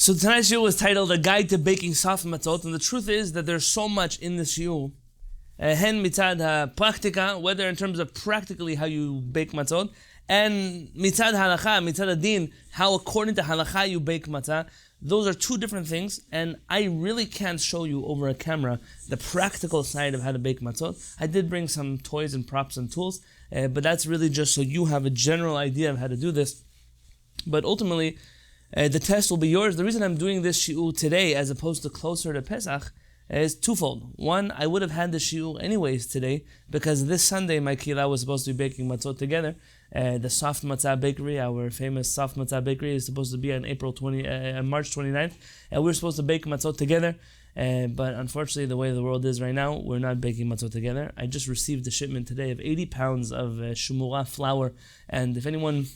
So tonight's shiur was titled "A Guide to Baking Soft Matzot," and the truth is that there's so much in this shiur. Hen mitzad praktika, whether in terms of practically how you bake matzot, and mitzad halacha, mitzad adin, how according to halacha you bake matzah. Those are two different things, and I really can't show you over a camera the practical side of how to bake matzot. I did bring some toys and props and tools, but that's really just so you have a general idea of how to do this. But ultimately, the test will be yours. The reason I'm doing this shiur today as opposed to closer to Pesach is twofold. One, I would have had the shiur anyways today because this Sunday my kila was supposed to be baking matzot together. The Soft Matzah Bakery, our famous Soft Matzah Bakery, is supposed to be on March 29th. And we're supposed to bake matzot together. But unfortunately, the way the world is right now, we're not baking matzot together. I just received a shipment today of 80 pounds of shumura flour. And if anyone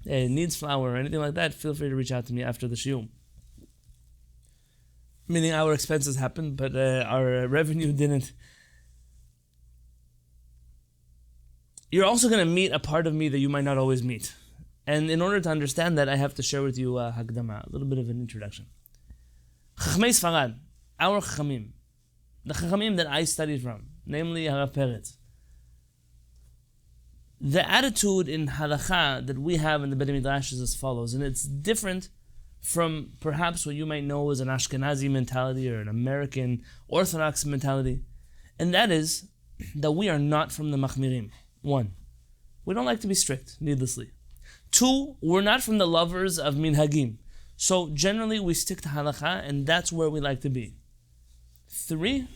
needs flour or anything like that, feel free to reach out to me after the shiur. Meaning our expenses happened, but our revenue didn't. You're also going to meet a part of me that you might not always meet. And in order to understand that, I have to share with you Haggadah, a little bit of an introduction. Chachmei Sfarad, our Chachamim, the Chachamim that I studied from, namely Harav Peretz. The attitude in Halacha that we have in the Beit Midrash is as follows, and it's different from perhaps what you might know as an Ashkenazi mentality or an American Orthodox mentality, and that is that we are not from the Machmirim. One, we don't like to be strict, needlessly. Two, we're not from the lovers of minhagim. So generally we stick to halacha and that's where we like to be. Three,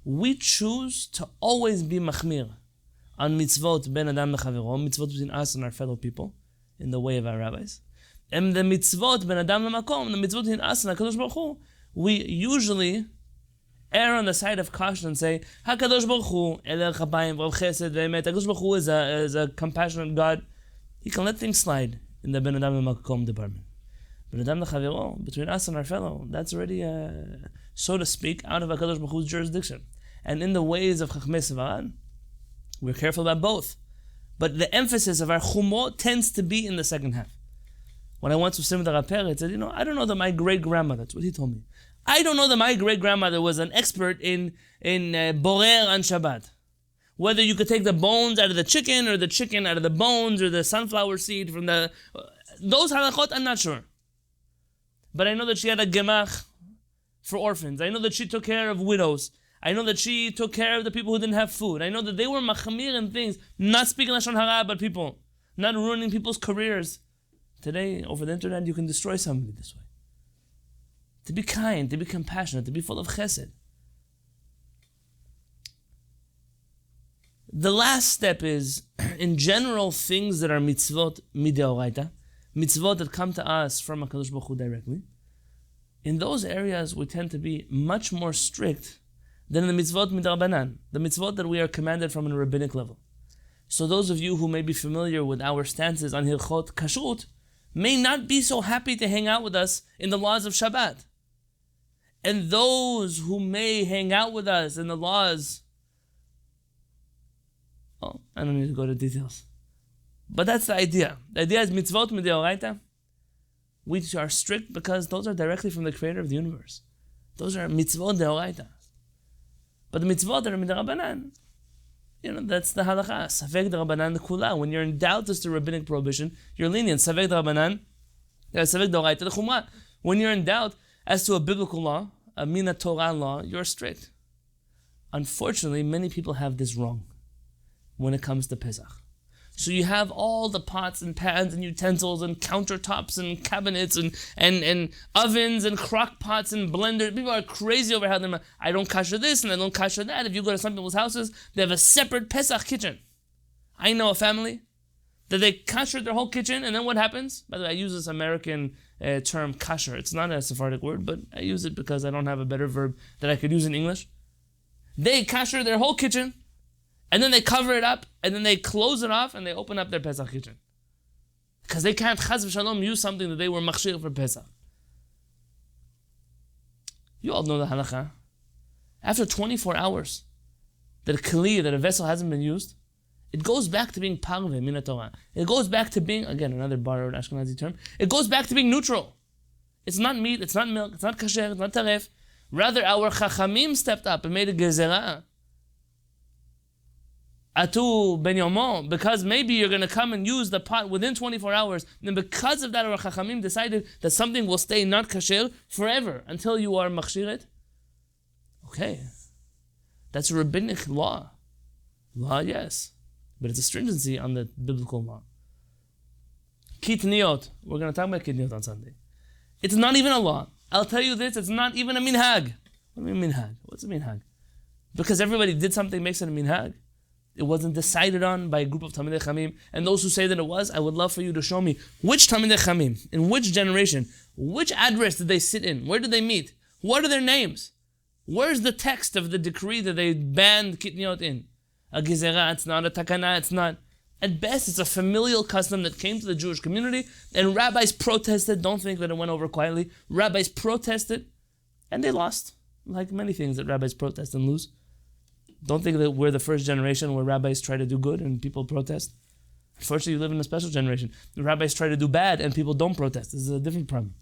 we choose to always be machmir on mitzvot ben adam lechavero, mitzvot between us and our fellow people, in the way of our rabbis. And the mitzvot ben adam lemakom, the mitzvot between us and HaKadosh Baruch Hu, we usually err on the side of caution and say, HaKadosh Baruch Hu, Elel Chapayim, Rav Chesed, Ve'emet. HaKadosh Baruch Hu is a compassionate God. He can let things slide in the Ben Adam Makom department. Ben Adam Lechavero, between us and our fellow, that's already, so to speak, out of HaKadosh Baruch Hu's jurisdiction. And in the ways of Chachmei Sepharadim, we're careful about both. But the emphasis of our chumot tends to be in the second half. When I once was sitting with Rabbi Peretz, he said, I don't know that my great-grandmother, that's what he told me, I don't know that my great-grandmother was an expert in borer on Shabbat. Whether you could take the bones out of the chicken, or the chicken out of the bones, or the sunflower seed from the... Those halachot, I'm not sure. But I know that she had a gemach for orphans. I know that she took care of widows. I know that she took care of the people who didn't have food. I know that they were machamir in things, not speaking lashon hara about people, not ruining people's careers. Today, over the internet, you can destroy somebody this way. To be kind, to be compassionate, to be full of chesed. The last step is, in general, things that are mitzvot mideoraita, mitzvot that come to us from HaKadosh Baruch Hu directly. In those areas, we tend to be much more strict than in the mitzvot midrabanan, the mitzvot that we are commanded from a rabbinic level. So those of you who may be familiar with our stances on Hilchot Kashrut may not be so happy to hang out with us in the laws of Shabbat. And those who may hang out with us in the laws, I don't need to go to details. But that's the idea. The idea is mitzvot mideoraita. We are strict because those are directly from the creator of the universe. Those are mitzvot deoraita. But the mitzvot that are midrabanan, that's the halacha. Savek derabanan kula. When you're in doubt as to rabbinic prohibition, you're lenient. Savek derabanan, savek deoraita the chumrah. When you're in doubt as to a biblical law, a mina Torah law, you're strict. Unfortunately, many people have this wrong when it comes to Pesach. So you have all the pots and pans and utensils and countertops and cabinets and ovens and crock pots and blenders. People are crazy over how I don't kasher this and I don't kasher that. If you go to some people's houses, they have a separate Pesach kitchen. I know a family that they kasher their whole kitchen, and then what happens? By the way, I use this American term kasher. It's not a Sephardic word, but I use it because I don't have a better verb that I could use in English. They kasher their whole kitchen, and then they cover it up, and then they close it off, and they open up their Pesach kitchen. Because they can't, chas v'shalom, use something that they were machshir for Pesach. You all know the halacha. After 24 hours, that a kli, that a vessel hasn't been used, it goes back to being parve, min Torah. It goes back to being, again, another borrowed Ashkenazi term, it goes back to being neutral. It's not meat, it's not milk, it's not kasher, it's not taref. Rather, our chachamim stepped up and made a gezerah. Atu ben yomo, because maybe you're going to come and use the pot within 24 hours. And because of that, our chachamim decided that something will stay not kasher forever until you are machshir. Okay. That's a rabbinic law. Law, yes. But it's a stringency on the biblical law. Kitniot. We're going to talk about kitniot on Sunday. It's not even a law. I'll tell you this, it's not even a minhag. What do you mean minhag? What's a minhag? Because everybody did something makes it a minhag. It wasn't decided on by a group of Talmidei Chamim. And those who say that it was, I would love for you to show me which Talmidei Chamim, in which generation, which address did they sit in? Where did they meet? What are their names? Where's the text of the decree that they banned kitniot in? A gezerah, it's not a takana, it's not. At best, it's a familial custom that came to the Jewish community, and rabbis protested. Don't think that it went over quietly. Rabbis protested, and they lost. Like many things that rabbis protest and lose. Don't think that we're the first generation where rabbis try to do good and people protest. Unfortunately, you live in a special generation. The rabbis try to do bad and people don't protest. This is a different problem.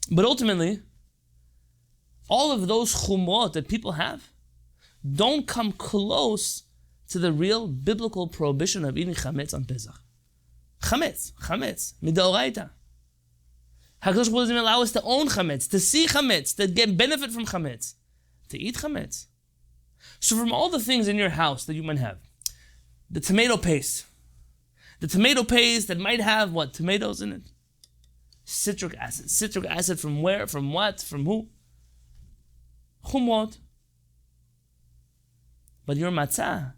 But ultimately, all of those chumrot that people have don't come close to the real biblical prohibition of eating chametz on Pesach. Chametz, midoraita. HaKadosh Baruch Hu doesn't allow us to own chametz, to see chametz, to get benefit from chametz, to eat chametz. So from all the things in your house that you might have, the tomato paste that might have what? Tomatoes in it. Citric acid from where? From what? From who? Chumrot. But your matzah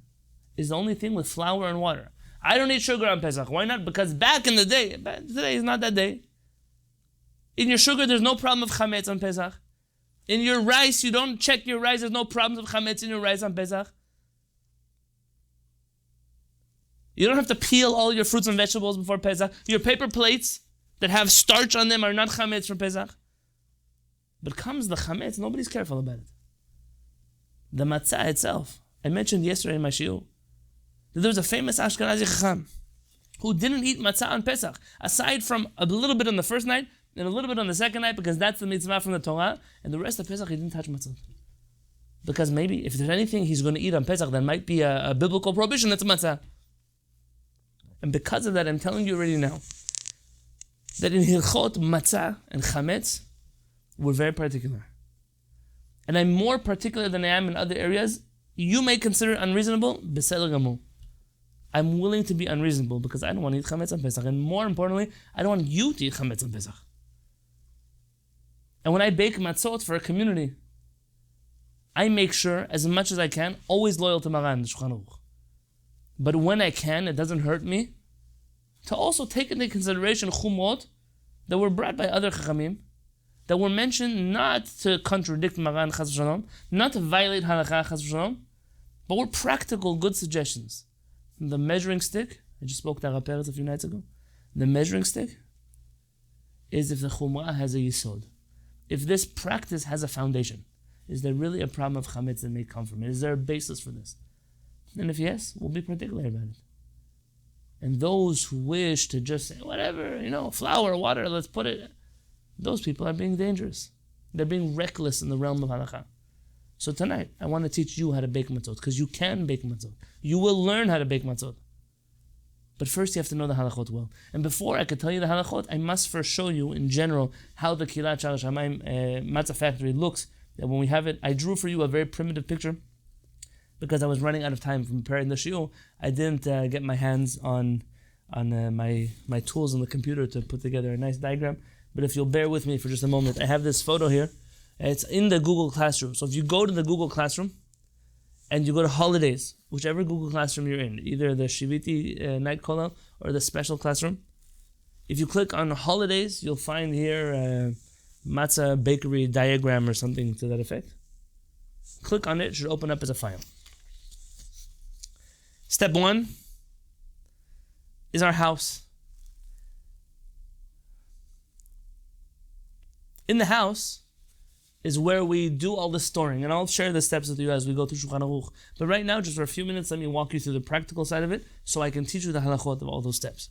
is the only thing with flour and water. I don't eat sugar on Pesach. Why not? Because back in the day, today is not that day. In your sugar, there's no problem of chametz on Pesach. In your rice, you don't check your rice, there's no problems of chametz in your rice on Pesach. You don't have to peel all your fruits and vegetables before Pesach. Your paper plates that have starch on them are not chametz from Pesach. But comes the chametz, nobody's careful about it. The matzah itself. I mentioned yesterday in my shiur that there was a famous Ashkenazi chacham who didn't eat matzah on Pesach, aside from a little bit on the first night and a little bit on the second night, because that's the mitzvah from the Torah, and the rest of Pesach he didn't touch matzah. Because maybe if there's anything he's going to eat on Pesach that might be a biblical prohibition, that's matzah. And because of that, I'm telling you already now that in Hilchot, matzah and chametz, we're very particular. And I'm more particular than I am in other areas. You may consider it unreasonable, beseder gamur. I'm willing to be unreasonable because I don't want to eat chametz on Pesach. And more importantly, I don't want you to eat chametz on Pesach. And when I bake matzot for a community, I make sure, as much as I can, always loyal to Maran, the Shulchan Aruch. But when I can, it doesn't hurt me, to also take into consideration chumrot that were brought by other chachamim, that were mentioned not to contradict Maran chas v'shalom, not to violate Halacha chas v'shalom, but were practical, good suggestions. The measuring stick, I just spoke to Rav Peretz a few nights ago. The measuring stick is if the chumrah has a yisod. If this practice has a foundation. Is there really a problem of chametz that may come from it? Is there a basis for this? And if yes, we'll be particular about it. And those who wish to just say, whatever, flour, water, let's put it, those people are being dangerous. They're being reckless in the realm of halacha. So tonight, I want to teach you how to bake matzot, because you can bake matzot. You will learn how to bake matzot. But first you have to know the halachot well. And before I could tell you the halachot, I must first show you in general how the Kilat Shar Shamayim matzah factory looks. That when we have it, I drew for you a very primitive picture because I was running out of time from preparing the shiur. I didn't get my hands on my tools on the computer to put together a nice diagram. But if you'll bear with me for just a moment, I have this photo here. It's in the Google Classroom. So if you go to the Google Classroom and you go to holidays, whichever Google Classroom you're in, either the Shiviti night kollel or the special classroom, if you click on holidays, you'll find here matzah bakery diagram or something to that effect. Click on it, it should open up as a file. Step 1 is our house. In the house is where we do all the storing, and I'll share the steps with you as we go through Shulchan Aruch. But right now, just for a few minutes, let me walk you through the practical side of it so I can teach you the halachot of all those steps.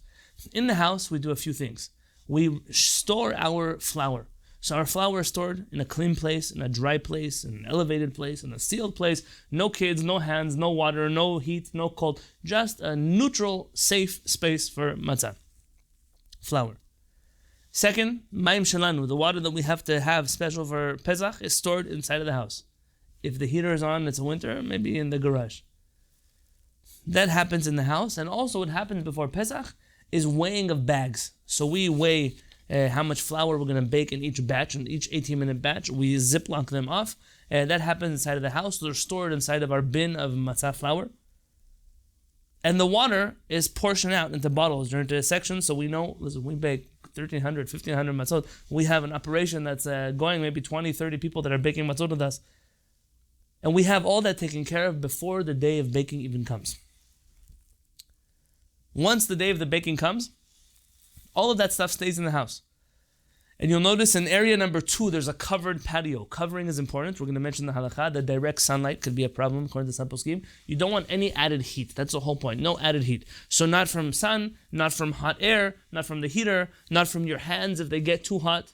In the house, we do a few things. we store our flour. So our flour is stored in a clean place, in a dry place, in an elevated place, in a sealed place. No kids, no hands, no water, no heat, no cold. Just a neutral, safe space for matzah. Flour. Second, mayim shelanu, the water that we have to have special for Pesach is stored inside of the house. If the heater is on, it's a winter, maybe in the garage. That happens in the house, and also what happens before Pesach is weighing of bags. So we weigh how much flour we're going to bake in each batch, in each 18-minute batch. We ziplock them off. That happens inside of the house. They're stored inside of our bin of matzah flour. And the water is portioned out into bottles or into sections, so we know, listen, we bake 1,300, 1,500 matzot. We have an operation that's going maybe 20, 30 people that are baking matzot with us. And we have all that taken care of before the day of baking even comes. Once the day of the baking comes, all of that stuff stays in the house. And you'll notice in area number 2, there's a covered patio. Covering is important. We're going to mention the halacha. The direct sunlight could be a problem according to sample scheme. You don't want any added heat. That's the whole point. No added heat. So not from sun, not from hot air, not from the heater, not from your hands if they get too hot.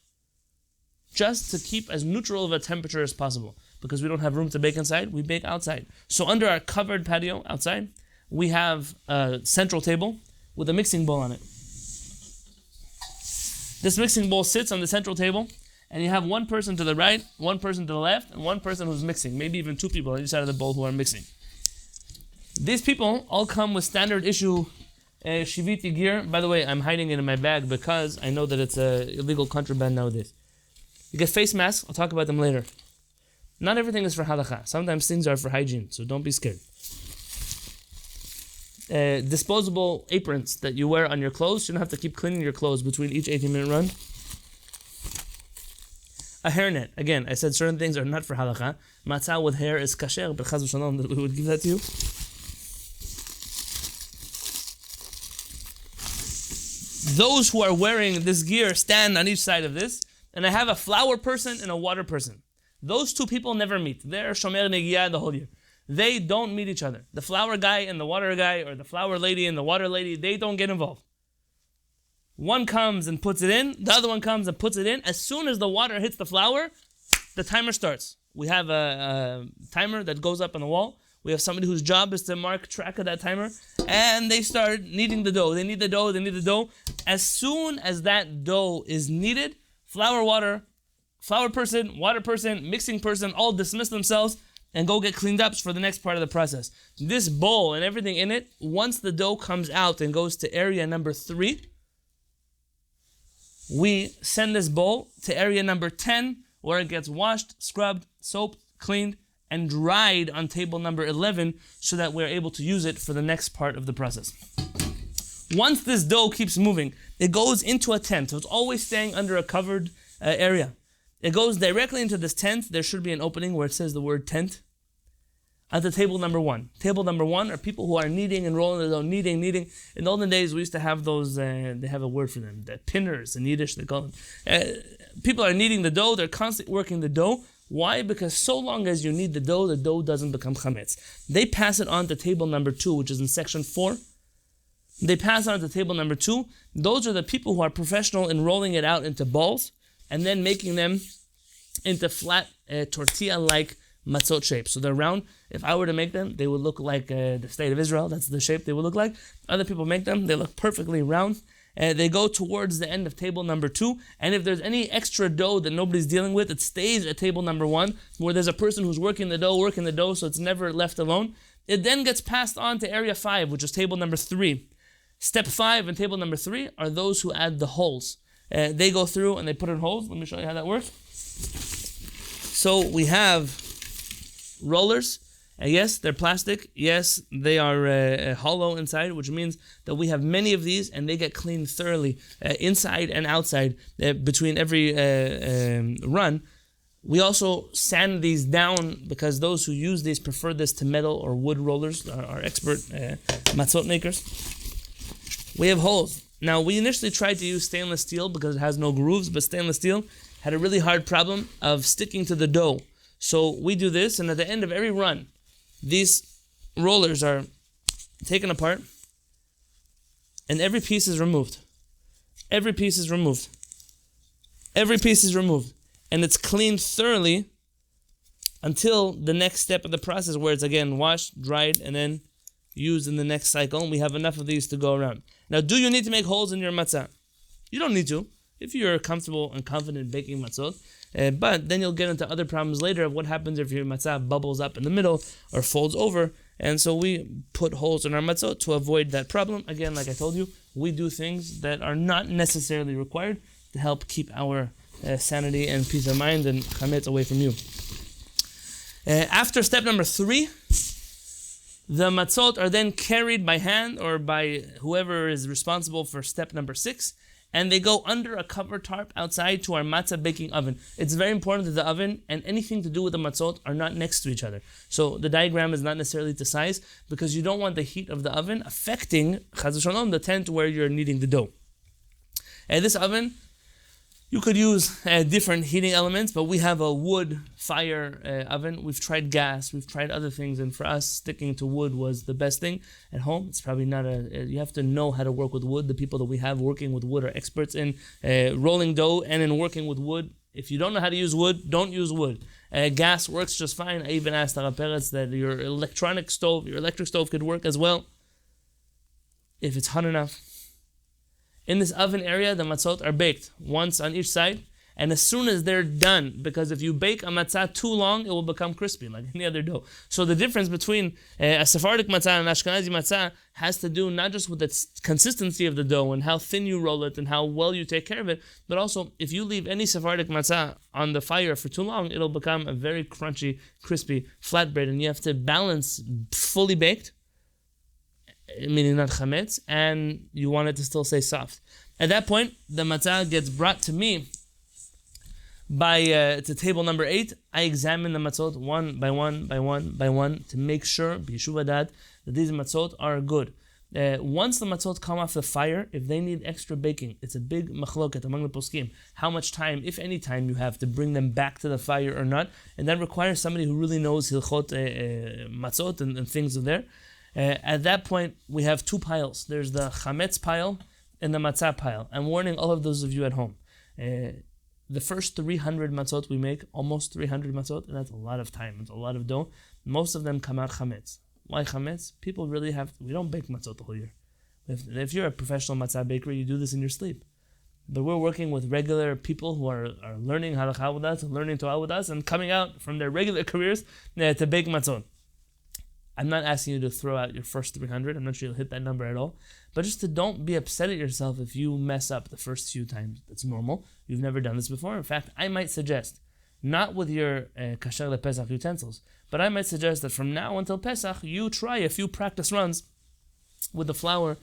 Just to keep as neutral of a temperature as possible. Because we don't have room to bake inside, we bake outside. So under our covered patio outside, we have a central table with a mixing bowl on it. This mixing bowl sits on the central table, and you have one person to the right, one person to the left, and one person who's mixing. Maybe even 2 people on each side of the bowl who are mixing. These people all come with standard issue Shiviti gear. By the way, I'm hiding it in my bag because I know that it's illegal contraband nowadays. You get face masks. I'll talk about them later. Not everything is for halacha. Sometimes things are for hygiene, so don't be scared. Disposable aprons that you wear on your clothes. You don't have to keep cleaning your clothes between each 18-minute run. A hairnet. Again, I said certain things are not for halacha. Matzah with hair is kasher, but chaz v'shalom that we would give that to you. Those who are wearing this gear stand on each side of this, and I have a flour person and a water person. Those 2 people never meet. They're shomer negiah the whole year. They don't meet each other. The flour guy and the water guy, or the flour lady and the water lady, they don't get involved. One comes and puts it in, the other one comes and puts it in. As soon as the water hits the flour, the timer starts. We have a timer that goes up on the wall. We have somebody whose job is to mark track of that timer, and they start kneading the dough. They knead the dough, they knead the dough. As soon as that dough is kneaded, flour person, water person, mixing person, all dismiss themselves and go get cleaned up for the next part of the process. This bowl and everything in it, once the dough comes out and goes to area number 3, we send this bowl to area number 10, where it gets washed, scrubbed, soaped, cleaned, and dried on table number 11, so that we're able to use it for the next part of the process. Once this dough keeps moving, it goes into a tent, so it's always staying under a covered area. It goes directly into this tent. There should be an opening where it says the word tent. At the table number 1. Table number 1 are people who are kneading and rolling the dough, kneading. In the olden days, we used to have those, they have a word for them, the pinners in Yiddish, they call them. People are kneading the dough, they're constantly working the dough. Why? Because so long as you knead the dough doesn't become chametz. They pass it on to table number 2, which is in section 4. They pass it on to table number 2. Those are the people who are professional in rolling it out into balls, and then making them into flat tortilla-like matzot shape. So they're round. If I were to make them, they would look like the state of Israel. That's the shape they would look like. Other people make them. They look perfectly round. They go towards the end of table number 2. And if there's any extra dough that nobody's dealing with, it stays at table number 1, where there's a person who's working the dough, so it's never left alone. It then gets passed on to area 5, which is table number 3. Step 5 and table number 3 are those who add the holes. They go through and they put in holes. Let me show you how that works. So we have rollers. Yes, they're plastic. Yes, they are hollow inside, which means that we have many of these, and they get cleaned thoroughly inside and outside between every run. We also sand these down because those who use these prefer this to metal or wood rollers, are expert matzot makers. We have holes. Now, we initially tried to use stainless steel because it has no grooves, but stainless steel had a really hard problem of sticking to the dough. So we do this, and at the end of every run, these rollers are taken apart, and every piece is removed. every piece is removed. Every piece is removed. And it's cleaned thoroughly until the next step of the process, where it's again washed, dried, and then used in the next cycle. And we have enough of these to go around. Now, do you need to make holes in your matzah? You don't need to, if you're comfortable and confident baking matzot. But then you'll get into other problems later of what happens if your matzah bubbles up in the middle or folds over. And so we put holes in our matzot to avoid that problem. Again, like I told you, we do things that are not necessarily required to help keep our sanity and peace of mind and chametz away from you. After step number 3, the matzot are then carried by hand or by whoever is responsible for step number 6, and they go under a cover tarp outside to our matzah baking oven. It's very important that the oven and anything to do with the matzot are not next to each other. So the diagram is not necessarily to size, because you don't want the heat of the oven affecting, chas v'shalom, the tent where you're kneading the dough. This oven, you could use different heating elements, but we have a wood fire oven. We've tried gas, we've tried other things, and for us, sticking to wood was the best thing at home. It's probably not you have to know how to work with wood. The people that we have working with wood are experts in rolling dough and in working with wood. If you don't know how to use wood, don't use wood. Gas works just fine. I even asked Rabbi Peretz that your electric stove could work as well, if it's hot enough. In this oven area, the matzot are baked once on each side, and as soon as they're done, because if you bake a matzah too long, it will become crispy like any other dough. So the difference between a Sephardic matzah and an Ashkenazi matzah has to do not just with the consistency of the dough and how thin you roll it and how well you take care of it, but also if you leave any Sephardic matzah on the fire for too long, it'll become a very crunchy, crispy flatbread, and you have to balance fully baked, meaning not chametz, and you want it to still stay soft. At that point, the matzah gets brought to me to table number 8. I examine the matzot one by one to make sure, b'yeshuv hadat, that these matzot are good. Once the matzot come off the fire, if they need extra baking, it's a big machloket among the poskim, how much time, if any time, you have to bring them back to the fire or not, and that requires somebody who really knows hilchot matzot and things of there. At that point, we have 2 piles. There's the chametz pile and the matzah pile. I'm warning all of those of you at home. The first 300 matzot we make, almost 300 matzot, and that's a lot of time. It's a lot of dough. Most of them come out chametz. Why chametz? People really we don't bake matzot the whole year. If you're a professional matzah baker, you do this in your sleep. But we're working with regular people who are learning halacha with us, and learning Torah with us, and coming out from their regular careers to bake matzot. I'm not asking you to throw out your first 300. I'm not sure you'll hit that number at all. But just don't be upset at yourself if you mess up the first few times. That's normal. You've never done this before. In fact, I might suggest, not with your Kasher Pesach utensils, but I might suggest that from now until Pesach, you try a few practice runs with the flour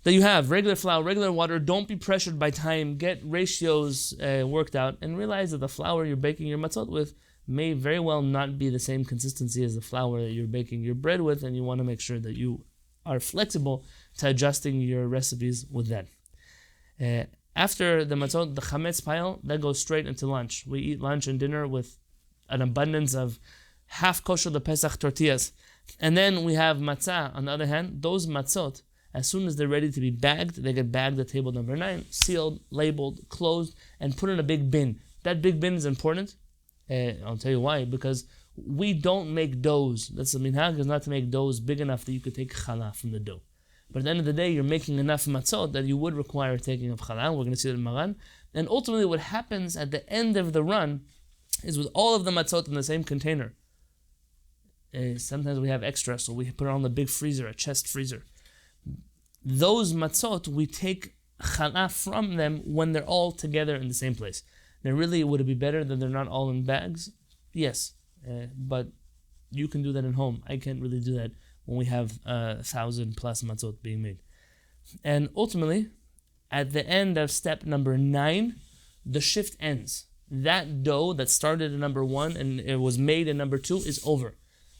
that you have. Regular flour, regular water. Don't be pressured by time. Get ratios worked out, and realize that the flour you're baking your matzot with may very well not be the same consistency as the flour that you're baking your bread with, and you want to make sure that you are flexible to adjusting your recipes with that. After the matzot, the chametz pile, that goes straight into lunch. We eat lunch and dinner with an abundance of half kosher the Pesach tortillas. And then we have matzah. On the other hand, those matzot, as soon as they're ready to be bagged, they get bagged at table number 9, sealed, labeled, closed, and put in a big bin. That big bin is important. I'll tell you why. Because we don't make doughs. That's the minhag, is not to make doughs big enough that you could take challah from the dough. But at the end of the day, you're making enough matzot that you would require taking of challah. We're going to see that in Maran. And ultimately, what happens at the end of the run is with all of the matzot in the same container. Sometimes we have extra, so we put it on the big freezer, a chest freezer. Those matzot, we take challah from them when they're all together in the same place. Now, really, would it be better that they're not all in bags? Yes, but you can do that at home. I can't really do that when we have 1,000 plus matzot being made. And ultimately, at the end of step number 9, the shift ends. That dough that started at number 1 and it was made in number 2 is over.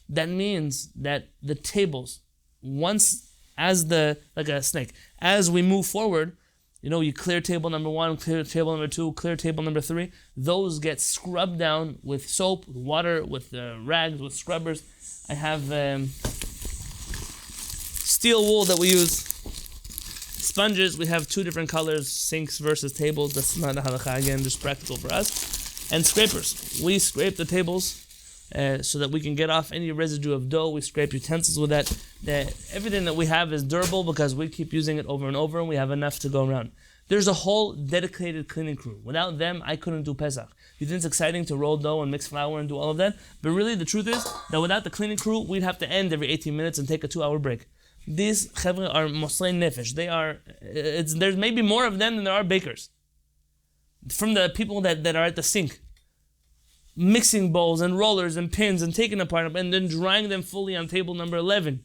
That means that the tables, once like a snake, as we move forward, you clear table number 1, clear table number 2, clear table number 3. Those get scrubbed down with soap, with water, with rags, with scrubbers. I have steel wool that we use. Sponges, we have two different colors, sinks versus tables. That's not a halacha, again, just practical for us. And scrapers. We scrape the tables so that we can get off any residue of dough. We scrape utensils with that. Everything that we have is durable because we keep using it over and over, and we have enough to go around. There's a whole dedicated cleaning crew. Without them, I couldn't do Pesach. You think it's exciting to roll dough and mix flour and do all of that? But really, the truth is that without the cleaning crew, we'd have to end every 18 minutes and take a 2-hour break. These chevra are moslei nefesh. There's maybe more of them than there are bakers. From the people that are at the sink, mixing bowls and rollers and pins and taking apart and then drying them fully on table number 11.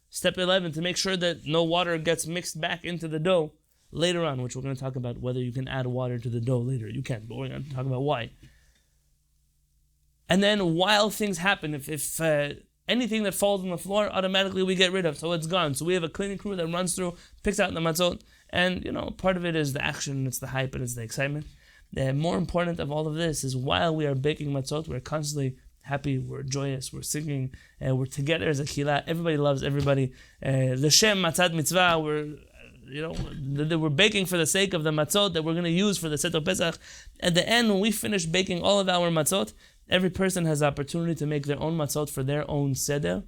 Step 11, to make sure that no water gets mixed back into the dough. Later on, which we're going to talk about whether you can add water to the dough later. You can, but we're going to talk about why. And then while things happen, if anything that falls on the floor, automatically we get rid of, so it's gone. So we have a cleaning crew that runs through, picks out the matzot, and part of it is the action, it's the hype, and it's the excitement. The more important of all of this is while we are baking matzot, we're constantly happy, we're joyous, we're singing, we're together as a kila. Everybody loves everybody. L'shem matzat mitzvah, we're baking for the sake of the matzot that we're going to use for the set of Pesach. At the end, when we finish baking all of our matzot, every person has the opportunity to make their own matzot for their own seder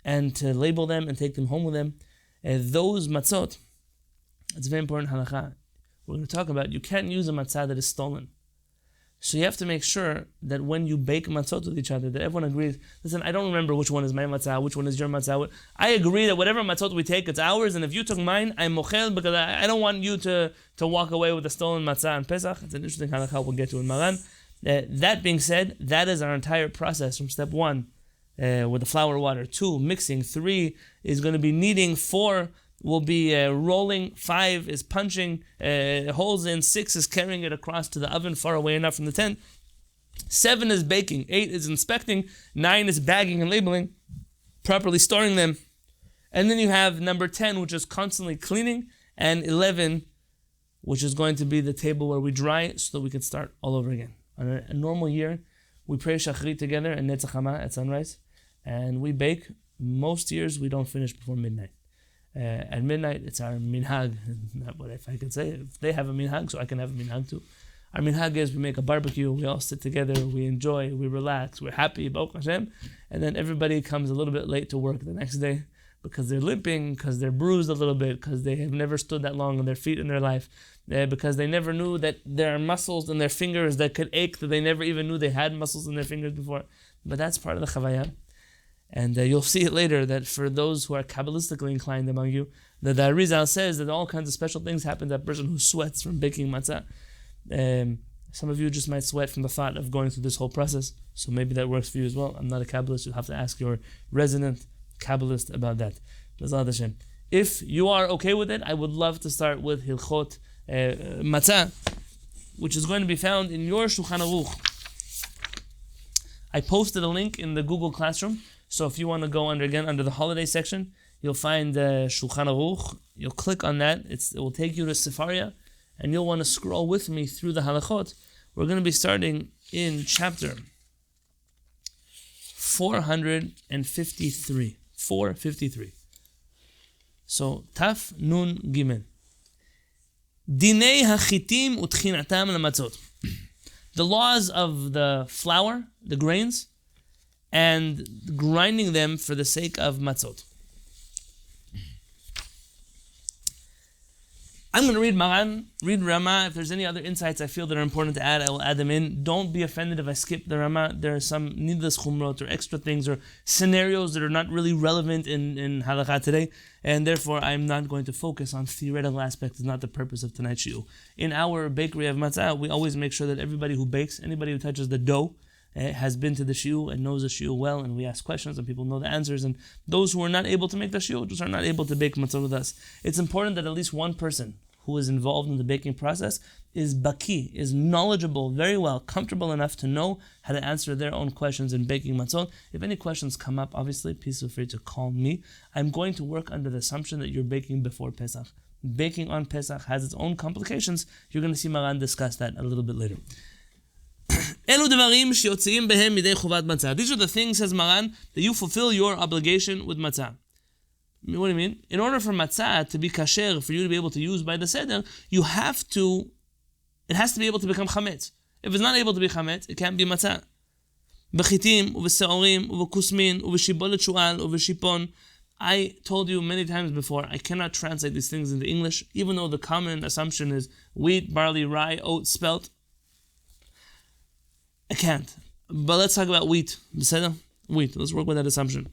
and to label them and take them home with them. Those matzot, it's a very important halacha. We're going to talk about, you can't use a matzah that is stolen. So you have to make sure that when you bake matzot with each other, that everyone agrees, listen, I don't remember which one is my matzah, which one is your matzah. I agree that whatever matzot we take, it's ours, and if you took mine, I'm mochel, because I don't want you to walk away with a stolen matzah on Pesach. It's an interesting halacha we'll get to in Maran. That being said, that is our entire process from step 1, with the flour, water, 2, mixing, 3 is going to be kneading, 4 will be rolling, 5 is punching holes in, 6 is carrying it across to the oven far away enough from the tent, 7 is baking, 8 is inspecting, 9 is bagging and labeling, properly storing them, and then you have number 10, which is constantly cleaning, and 11, which is going to be the table where we dry so that we can start all over again. On a normal year, we pray Shachrit together and Netzach Hama at sunrise, and we bake. Most years we don't finish before midnight. At midnight, it's our minhag. Not what if I could say. If they have a minhag, so I can have a minhag too. Our minhag is we make a barbecue, we all sit together, we enjoy, we relax, we're happy, Baruch Hashem, and then everybody comes a little bit late to work the next day because they're limping, because they're bruised a little bit, because they have never stood that long on their feet in their life, because they never knew that there are muscles in their fingers that could ache, that they never even knew they had muscles in their fingers before. But that's part of the chavaya. And you'll see it later that for those who are Kabbalistically inclined among you, the Arizal says that all kinds of special things happen to that person who sweats from baking matzah. Some of you just might sweat from the thought of going through this whole process, so maybe that works for you as well. I'm not a Kabbalist, you'll have to ask your resident Kabbalist about that. If you are okay with it, I would love to start with Hilchot Matzah, which is going to be found in your Shulchan Aruch. I posted a link in the Google Classroom. So if you want to go under the holiday section, you'll find Shulchan Aruch. You'll click on that. It will take you to Sefaria, and you'll want to scroll with me through the Halachot. We're going to be starting in chapter 453. 453. So Taf Nun Gimel. Dinei hachitim utchinatam lamatzot. The laws of the flour, the grains, and grinding them for the sake of matzot. I'm going to read Maran, read Rama. If there's any other insights I feel that are important to add, I will add them in. Don't be offended if I skip the Rama. There are some needless chumrot or extra things or scenarios that are not really relevant in Halacha today, and therefore I'm not going to focus on theoretical aspects. It's not the purpose of tonight's shiur. In our bakery of matzah, we always make sure that everybody who bakes, anybody who touches the dough, has been to the shiur and knows the shiur well, and we ask questions and people know the answers, and those who are not able to make the shiur just are not able to bake matzah with us. It's important that at least one person who is involved in the baking process is baki, is knowledgeable, very well, comfortable enough to know how to answer their own questions in baking matzot. If any questions come up, obviously, please feel free to call me. I'm going to work under the assumption that you're baking before Pesach. Baking on Pesach has its own complications. You're going to see Maran discuss that a little bit later. These are the things, says Maran, that you fulfill your obligation with matzah. What do you mean? In order for matzah to be kasher, for you to be able to use by the seder, it has to be able to become chametz. If it's not able to be chametz, it can't be matzah. B'chitim, u'v'se'orim, u'v'kusmin, u'v'shibolet shu'al, u'v'shipon. I told you many times before, I cannot translate these things into English, even though the common assumption is wheat, barley, rye, oat, spelt. I can't. But let's talk about wheat. Wheat. Let's work with that assumption.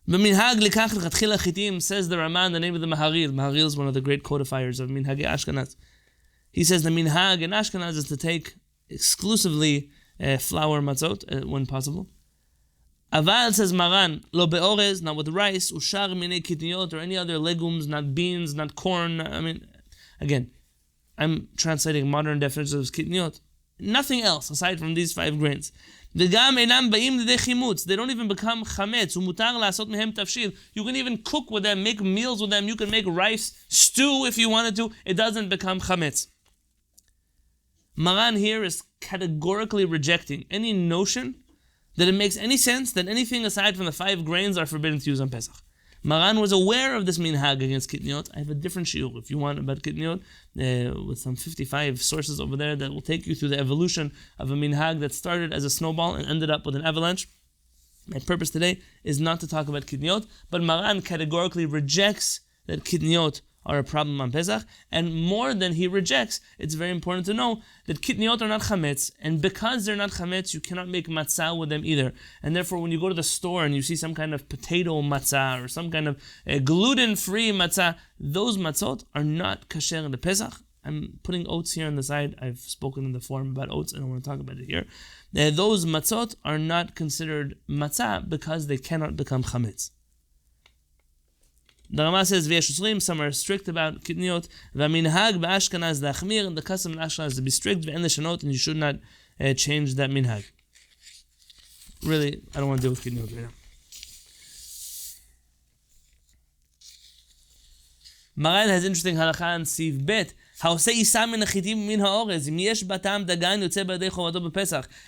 B'minhag likach l'chatchila chitim, says the Ramah in the name of the Maharil. Maharil is one of the great codifiers of Minhagei Ashkenaz. He says the minhag in Ashkenaz is to take exclusively flour matzot when possible. Aval, says Maran, lo be'orez, not with rice, ushar minei kitniyot, or any other legumes, not beans, not corn. I mean, again, I'm translating modern definitions of kitniyot. Nothing else aside from these 5 grains. They don't even become chametz. You can even cook with them, make meals with them. You can make rice stew if you wanted to. It doesn't become chametz. Maran here is categorically rejecting any notion that it makes any sense that anything aside from the 5 grains are forbidden to use on Pesach. Maran was aware of this minhag against kitniyot. I have a different shiur if you want about kitniyot, with some 55 sources over there that will take you through the evolution of a minhag that started as a snowball and ended up with an avalanche. My purpose today is not to talk about kitniyot, but Maran categorically rejects that kitniyot are a problem on Pesach, and more than he rejects, it's very important to know that kitniyot are not chametz, and because they're not chametz, you cannot make matzah with them either. And therefore, when you go to the store and you see some kind of potato matzah or some kind of gluten-free matzah, those matzot are not kasher in the Pesach. I'm putting oats here on the side. I've spoken in the forum about oats, and I want to talk about it here. Those matzot are not considered matzah because they cannot become chametz. The Rama says, some are strict about kitniyot. V'minhag b'Ashkenaz l'achmir, and the custom in Ashkenaz is to be strict, v'en l'shanot, and you should not change that minhag. Really, I don't want to deal with kitniyot right now. Maran has interesting halacha in Siv Bet.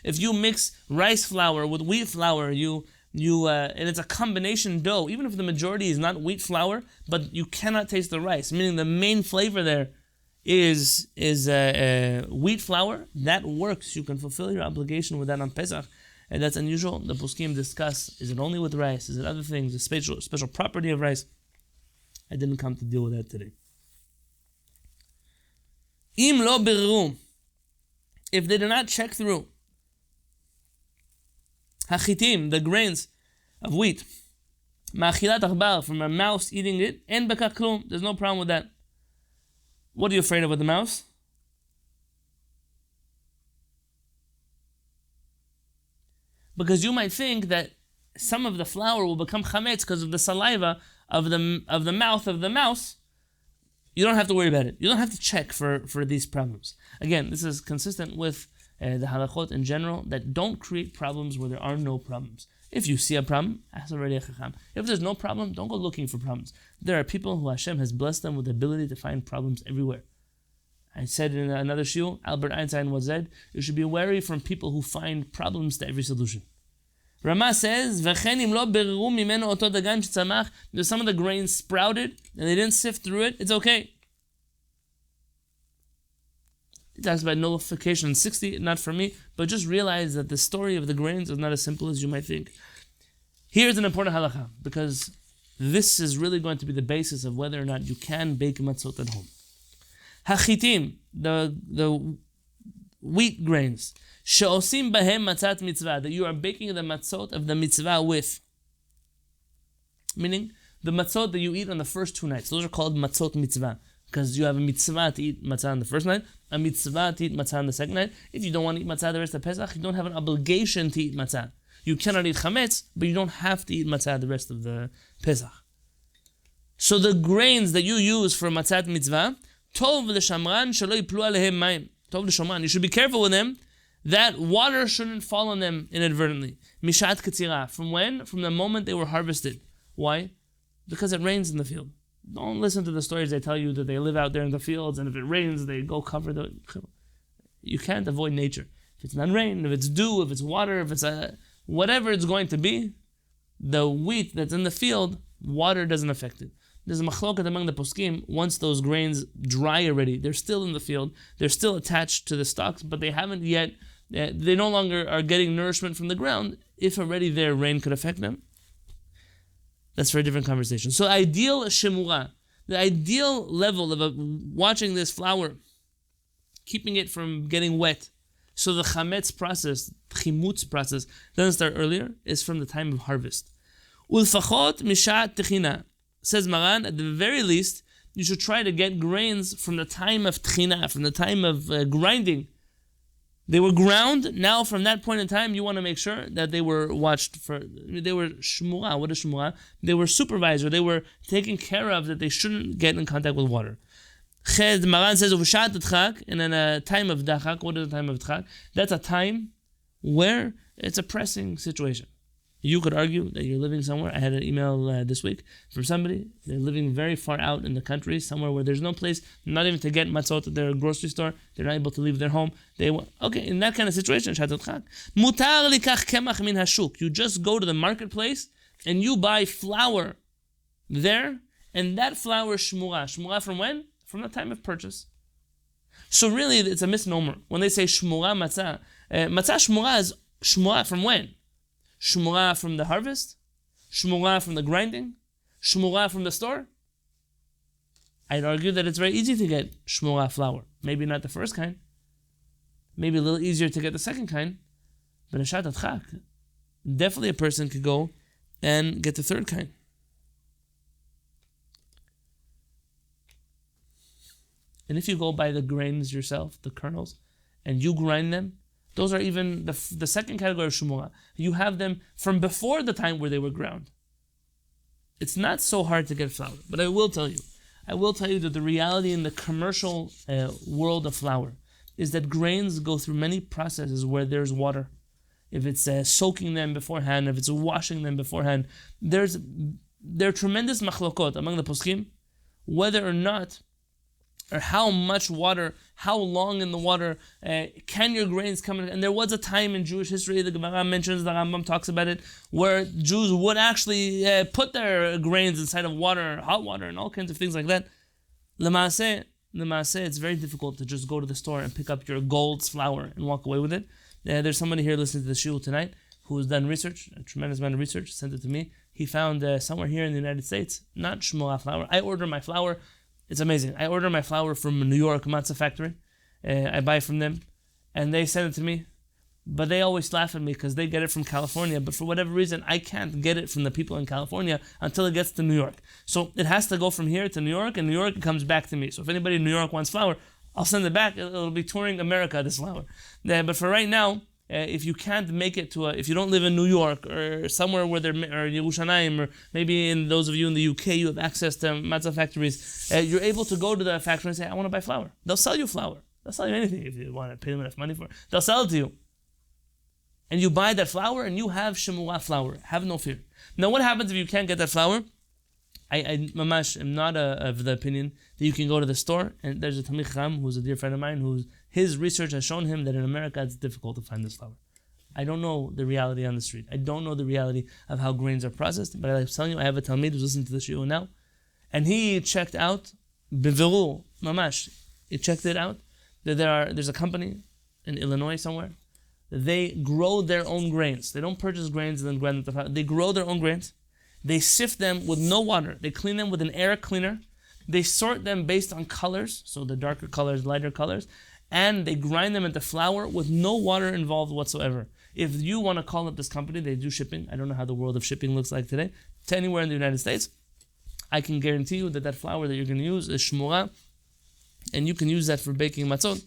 If you mix rice flour with wheat flour, and it's a combination dough, even if the majority is not wheat flour, but you cannot taste the rice, meaning the main flavor there is wheat flour, that works. You can fulfill your obligation with that on Pesach, and that's unusual. The poskim discuss, is it only with rice, is it other things, a special property of rice? I didn't come to deal with that today. Im lo biru, if they do not check through hachitim, the grains of wheat, ma'achilat achbar, from a mouse eating it, en bekach klum, there's no problem with that. What are you afraid of with the mouse? Because you might think that some of the flour will become chametz because of the saliva of the mouth of the mouse. You don't have to worry about it. You don't have to check for these problems. Again, this is consistent with the halachot in general, that don't create problems where there are no problems. If you see a problem, ask already a chacham. If there's no problem, don't go looking for problems. There are people who Hashem has blessed them with the ability to find problems everywhere. I said in another shiur, Albert Einstein was said, you should be wary from people who find problems to every solution. Rama says, some of the grains sprouted and they didn't sift through it, it's okay. He talks about nullification in 60, not for me, but just realize that the story of the grains is not as simple as you might think. Here's an important halacha, because this is really going to be the basis of whether or not you can bake matzot at home. Hachitim, the wheat grains, she'osim bahem matzat mitzvah, that you are baking the matzot of the mitzvah with. Meaning, the matzot that you eat on the first 2 nights, those are called matzot mitzvah. Because you have a mitzvah to eat matzah on the first night, a mitzvah to eat matzah on the second night. If you don't want to eat matzah the rest of Pesach, you don't have an obligation to eat matzah. You cannot eat chametz, but you don't have to eat matzah the rest of the Pesach. So the grains that you use for matzat mitzvah, tov l'shamran shelo yiplu alehem mayim. Tov l'shamran, you should be careful with them, that water shouldn't fall on them inadvertently. Mishat ketzira, from when? From the moment they were harvested. Why? Because it rains in the field. Don't listen to the stories they tell you that they live out there in the fields and if it rains, they go cover the... You can't avoid nature. If it's not rain, if it's dew, if it's water, if it's whatever it's going to be, The wheat that's in the field, water doesn't affect it. There's a machloket among the poskim. Once those grains dry already, they're still in the field. They're still attached to the stalks, but they haven't yet. They no longer are getting nourishment from the ground. If already there, rain could affect them. That's for a different conversation. So ideal shemura, the ideal level of watching this flour, keeping it from getting wet, so the chametz process, chimutz process, doesn't start earlier, is from the time of harvest. Ulfachot mishat techina. Says Maran, at the very least, you should try to get grains from the time of tchina, from the time of grinding. They were ground. Now, from that point in time, you want to make sure that they were watched for. They were shmura. What is shmura? They were supervised. They were taken care of, that they shouldn't get in contact with water. Ched, Maran says, and in a time of dachak, what is the time of dachak? That's a time where it's a pressing situation. You could argue that you're living somewhere. I had an email this week from somebody. They're living very far out in the country, somewhere where there's no place, not even to get matzot at their grocery store. They're not able to leave their home. In that kind of situation, you just go to the marketplace and you buy flour there, and that flour is shmura. Shmura from when? From the time of purchase. So really, it's a misnomer. When they say shmura matzah, matzah shmura is shmura from when? Shmura from the harvest? Shmura from the grinding? Shmura from the store? I'd argue that it's very easy to get shmura flour. Maybe not the first kind. Maybe a little easier to get the second kind. But a shat atchak, definitely a person could go and get the third kind. And if you go buy the grains yourself, the kernels, and you grind them, those are even the second category of shmura. You have them from before the time where they were ground. It's not so hard to get flour. But I will tell you that the reality in the commercial world of flour is that grains go through many processes where there's water. If it's soaking them beforehand, if it's washing them beforehand, there are tremendous machlokot among the poskim, whether or not, or how much water, how long in the water can your grains come in. And there was a time in Jewish history, the Gemara mentions, the Rambam talks about it, where Jews would actually put their grains inside of water, hot water, and all kinds of things like that. L'maaseh, it's very difficult to just go to the store and pick up your Gold's flour and walk away with it. There's somebody here listening to the Shiur tonight who's done research, a tremendous amount of research, sent it to me. He found somewhere here in the United States, not shmura flour. I order my flour. It's amazing. I order my flour from a New York matzah factory. I buy from them, and they send it to me. But they always laugh at me because they get it from California. But for whatever reason, I can't get it from the people in California until it gets to New York. So it has to go from here to New York, and New York it comes back to me. So if anybody in New York wants flour, I'll send it back. It'll be touring America, this flour. But for right now, if you can't make it if you don't live in New York or somewhere where or Yerushalayim, or maybe in those of you in the UK, you have access to matzah factories, you're able to go to the factory and say, I want to buy flour. They'll sell you flour. They'll sell you anything if you want to pay them enough money for it. They'll sell it to you. And you buy that flour and you have shemura flour. Have no fear. Now what happens if you can't get that flour? I mamash am not of the opinion that you can go to the store, and there's a Talmid Chacham who's a dear friend of mine his research has shown him that in America it's difficult to find this flour. I don't know the reality on the street. I don't know the reality of how grains are processed, but I'm telling you, I have a Talmid who's listening to the Shiur now, and he checked out, Biviru, mamash, he checked it out, that there's a company in Illinois somewhere, they grow their own grains. They don't purchase grains and then grind them. They grow their own grains. They sift them with no water. They clean them with an air cleaner. They sort them based on colors, so the darker colors, lighter colors, and they grind them into flour with no water involved whatsoever. If you want to call up this company, they do shipping. I don't know how the world of shipping looks like today. To anywhere in the United States, I can guarantee you that flour that you're going to use is shmura, and you can use that for baking matzot.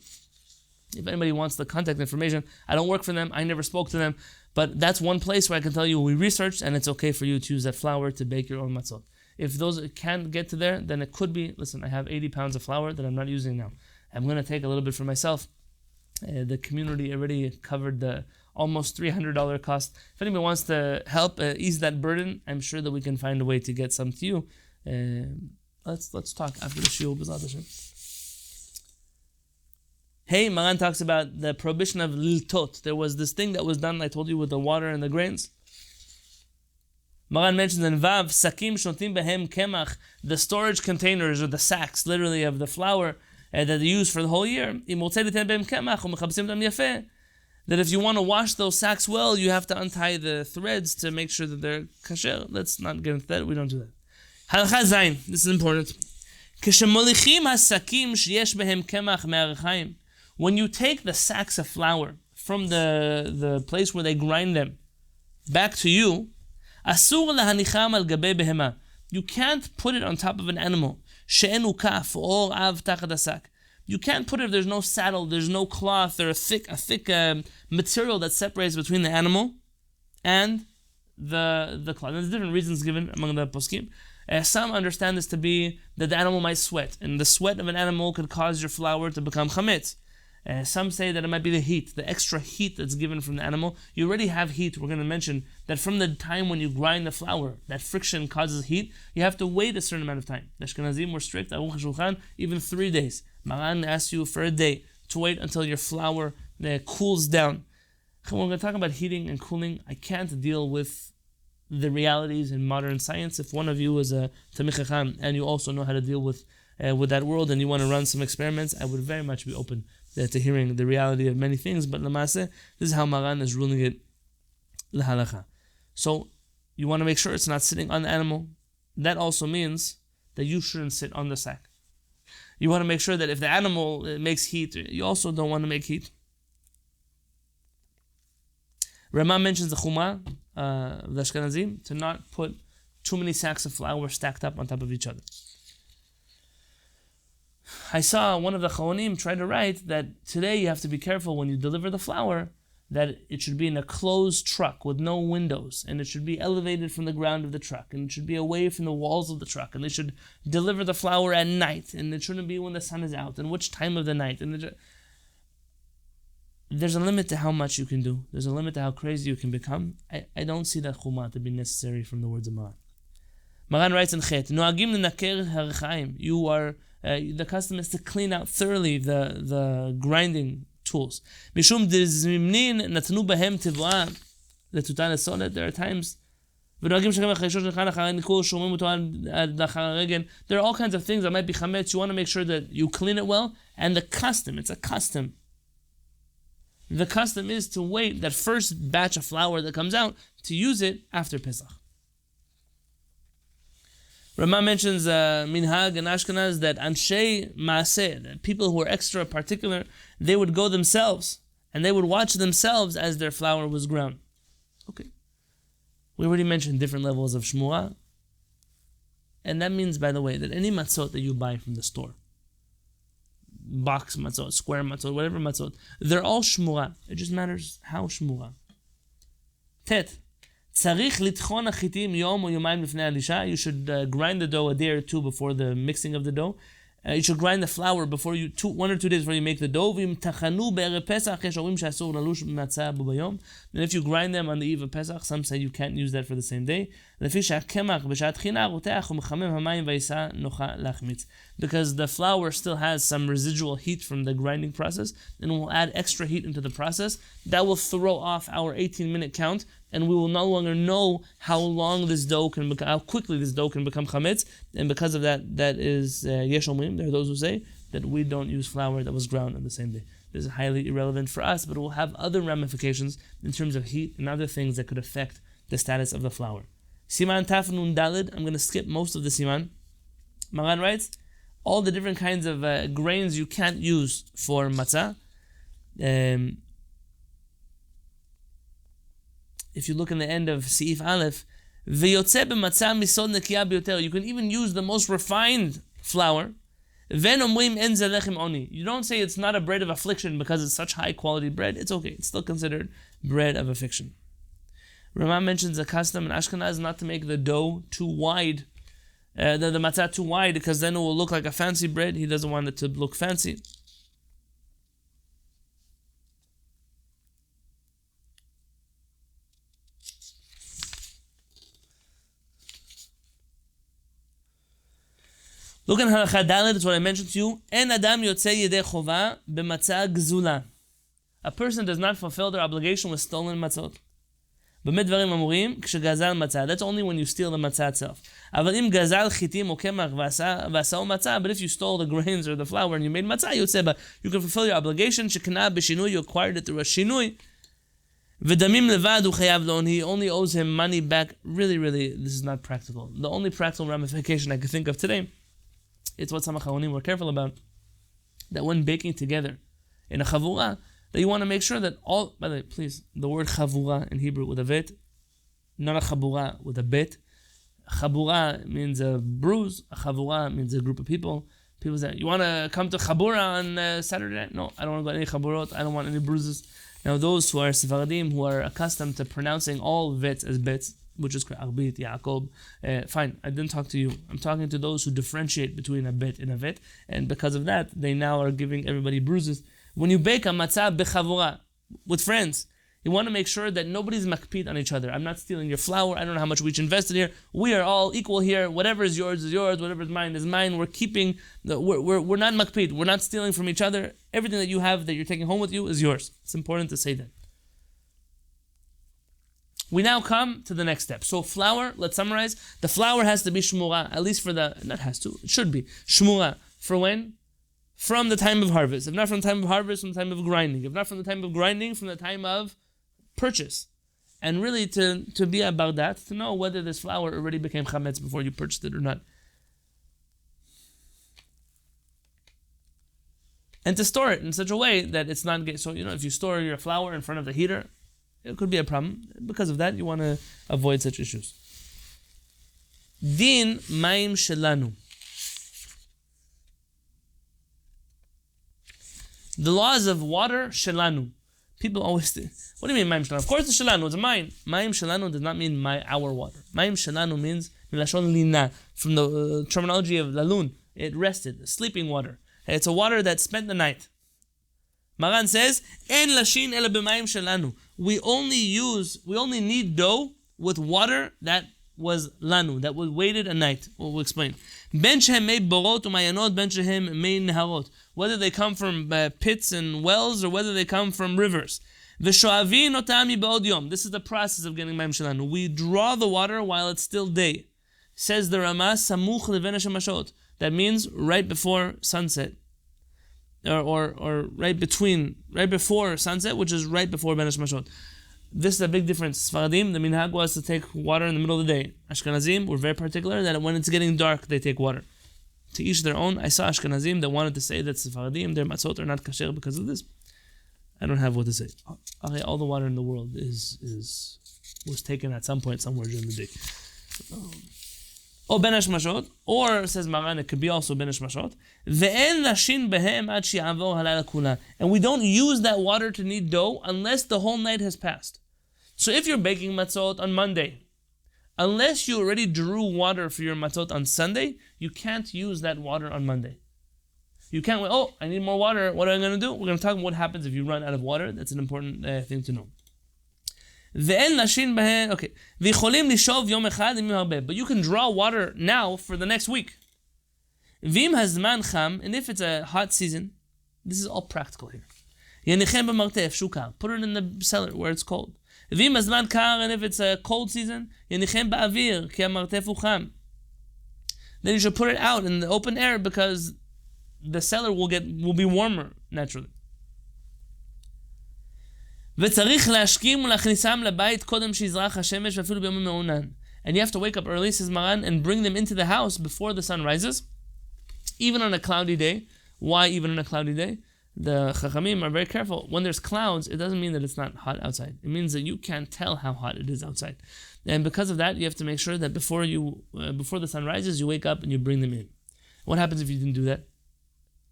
If anybody wants the contact information, I don't work for them. I never spoke to them. But that's one place where I can tell you we researched, and it's okay for you to use that flour to bake your own matzot. If those can't get to there, then it could be, listen, I have 80 pounds of flour that I'm not using now. I'm going to take a little bit for myself. The community already covered the almost $300 cost. If anybody wants to help ease that burden, I'm sure that we can find a way to get some to you. Let's talk after the shiur, B'ezrat Hashem. Hey, Maran talks about the prohibition of liltot. There was this thing that was done, I told you, with the water and the grains. Maran mentions in Vav, sakim shotim behem kemach, the storage containers or the sacks, literally, of the flour that they use for the whole year. That if you want to wash those sacks well, you have to untie the threads to make sure that they're kasher. Let's not get into that. We don't do that. Halacha zayin. This is important. When you take the sacks of flour from the place where they grind them back to you, you can't put it on top of an animal. You can't put it if there's no saddle, there's no cloth, or a thick material that separates between the animal and the cloth. There's different reasons given among the poskim. Some understand this to be that the animal might sweat, and the sweat of an animal could cause your flour to become chametz. Some say that it might be the heat, the extra heat that's given from the animal. You already have heat. We're going to mention that from the time when you grind the flour, that friction causes heat. You have to wait a certain amount of time. The Ashkenazim were strict, Aruch Shulchan, even 3 days. Maran asks you for a day to wait until your flour cools down. When we're going to talk about heating and cooling, I can't deal with the realities in modern science. If one of you is a Tamich Chacham and you also know how to deal with that world and you want to run some experiments, I would very much be open to hearing the reality of many things. But Lamase, this is how Maran is ruling it the Halacha. So you want to make sure it's not sitting on the animal. That also means that you shouldn't sit on the sack. You want to make sure that if the animal makes heat, you also don't want to make heat. Ramah mentions the Chumah of the Ashkenazim to not put too many sacks of flour stacked up on top of each other. I saw one of the Chaonim try to write that today you have to be careful when you deliver the flour that it should be in a closed truck with no windows, and it should be elevated from the ground of the truck, and it should be away from the walls of the truck, and they should deliver the flour at night, and it shouldn't be when the sun is out, and which time of the night. And there's a limit to how much you can do. There's a limit to how crazy you can become. I don't see that chumah to be necessary from the words of Maran. Maran writes in Chet, Noagim l'naker harchaim. You are the custom is to clean out thoroughly the grinding tools. Mishum dizmnin natnu behem tivua letutan esolet. There are times. There are all kinds of things that might be chametz. You want to make sure that you clean it well. And the custom, it's a custom. The custom is to wait that first batch of flour that comes out to use it after Pesach. Ramah mentions minhag and Ashkenaz that anshe maaseh, that people who were extra particular, they would go themselves and they would watch themselves as their flour was ground. Okay. We already mentioned different levels of shmua. And that means, by the way, that any matzot that you buy from the store, box matzot, square matzot, whatever matzot, they're all shmua. It just matters how shmua. Tet. You should grind the dough a day or two before the mixing of the dough. You should grind the flour before 1 or 2 days before you make the dough. And if you grind them on the eve of Pesach, some say you can't use that for the same day. Because the flour still has some residual heat from the grinding process, and we'll add extra heat into the process. That will throw off our 18-minute count, and we will no longer know how quickly this dough can become chametz. And because of that, that is yesh omrim. There are those who say that we don't use flour that was ground on the same day. This is highly irrelevant for us, but it will have other ramifications in terms of heat and other things that could affect the status of the flour. Siman Taf Nun Dalid. I'm going to skip most of the siman. Maran writes, all the different kinds of grains you can't use for matzah. If you look in the end of Seif Aleph, you can even use the most refined flour. You don't say it's not a bread of affliction because it's such high quality bread. It's okay. It's still considered bread of affliction. Ramah mentions a custom in Ashkenaz not to make the dough too wide, the matzah too wide, because then it will look like a fancy bread. He doesn't want it to look fancy. Look at Halacha Ballad, it's what I mentioned to you. En adam yotzei yedei chova b'matzah gzula. A person does not fulfill their obligation with stolen matzot. במה דברים אמורים? כשגזל מצה. That's only when you steal the matzah itself. אבל אם גזל חיטים או קמח ועשהו מצה, but if you stole the grains or the flour and you made matzah, you would say, but you can fulfill your obligation, שקנה בשינוי, you acquired it through a שינוי. ודמים לבד הוא חייב לו, and he only owes him money back. Really, this is not practical. The only practical ramification I can think of today, it's what some Acharonim were careful about, that when baking together in a chavura, that you want to make sure that all, by the way, please, the word chavura in Hebrew with a vet, not a chabura with a bet. Chabura means a bruise, a chavura means a group of people. People say, you want to come to chabura on Saturday night? No, I don't want to go to any chaburot, I don't want any bruises. Now those who are Sepharadim, who are accustomed to pronouncing all vets as bets, which is Arbit, Yaakov, fine, I didn't talk to you. I'm talking to those who differentiate between a bet and a vet, and because of that, they now are giving everybody bruises. When you bake a matzah bechavura with friends, you want to make sure that nobody's makpid on each other. I'm not stealing your flour. I don't know how much we each invested here. We are all equal here. Whatever is yours is yours. Whatever is mine is mine. We're keeping. We're not makpid. We're not stealing from each other. Everything that you have that you're taking home with you is yours. It's important to say that. We now come to the next step. So flour. Let's summarize. The flour has to be shmura, at least for the. Not has to. It should be shmura for when. From the time of harvest. If not from the time of harvest, from the time of grinding. If not from the time of grinding, from the time of purchase. And really to be about that, to know whether this flour already became chametz before you purchased it or not. And to store it in such a way that it's not so if you store your flour in front of the heater, it could be a problem. Because of that, you want to avoid such issues. Din maim shelanu. The laws of water, shelanu. People always say, what do you mean, maim shelanu? Of course, the shelanu is mine. Maim shelanu does not mean our water. Maim shelanu means milashon lina, from the terminology of lalun. It rested, sleeping water. It's a water that spent the night. Maran says, en lashin ela b'maim shelanu. We only need dough with water that was lanu, that was waited a night. We'll explain. Ben shehem mei borot u'mayanot, ben shehem mei neharot. Whether they come from pits and wells or whether they come from rivers. V'shoavin otami ba'od yom. This is the process of getting maim shelanu. We draw the water while it's still day. Says the Ramah, samuch leven hashemashot. That means right before sunset. Or right before sunset, which is right before ben hashemashot. This is a big difference. Sepharadim, the minhag was to take water in the middle of the day. Ashkenazim were very particular that when it's getting dark, they take water. To each their own. I saw Ashkenazim that wanted to say that Sepharadim, their Matzot are not Kasher because of this. I don't have what to say. Okay, all the water in the world was taken at some point somewhere during the day. Or ben hashmashot, or says Maran, it could be also ben hashmashot. Ve'en lashin behem ad she'avor halayla kula. And we don't use that water to knead dough unless the whole night has passed. So if you're baking matzot on Monday, unless you already drew water for your matzot on Sunday, you can't use that water on Monday. You can't wait, I need more water. What am I going to do? We're going to talk about what happens if you run out of water. That's an important thing to know. Okay. But you can draw water now for the next week. And if it's a hot season, this is all practical here. Put it in the cellar where it's cold. And if it's a cold season, then you should put it out in the open air because the cellar will be warmer naturally. And you have to wake up early, says Maran, and bring them into the house before the sun rises, even on a cloudy day. Why even on a cloudy day? The Chachamim are very careful. When there's clouds, it doesn't mean that it's not hot outside. It means that you can't tell how hot it is outside. And because of that, you have to make sure that before the sun rises, you wake up and you bring them in. What happens if you didn't do that?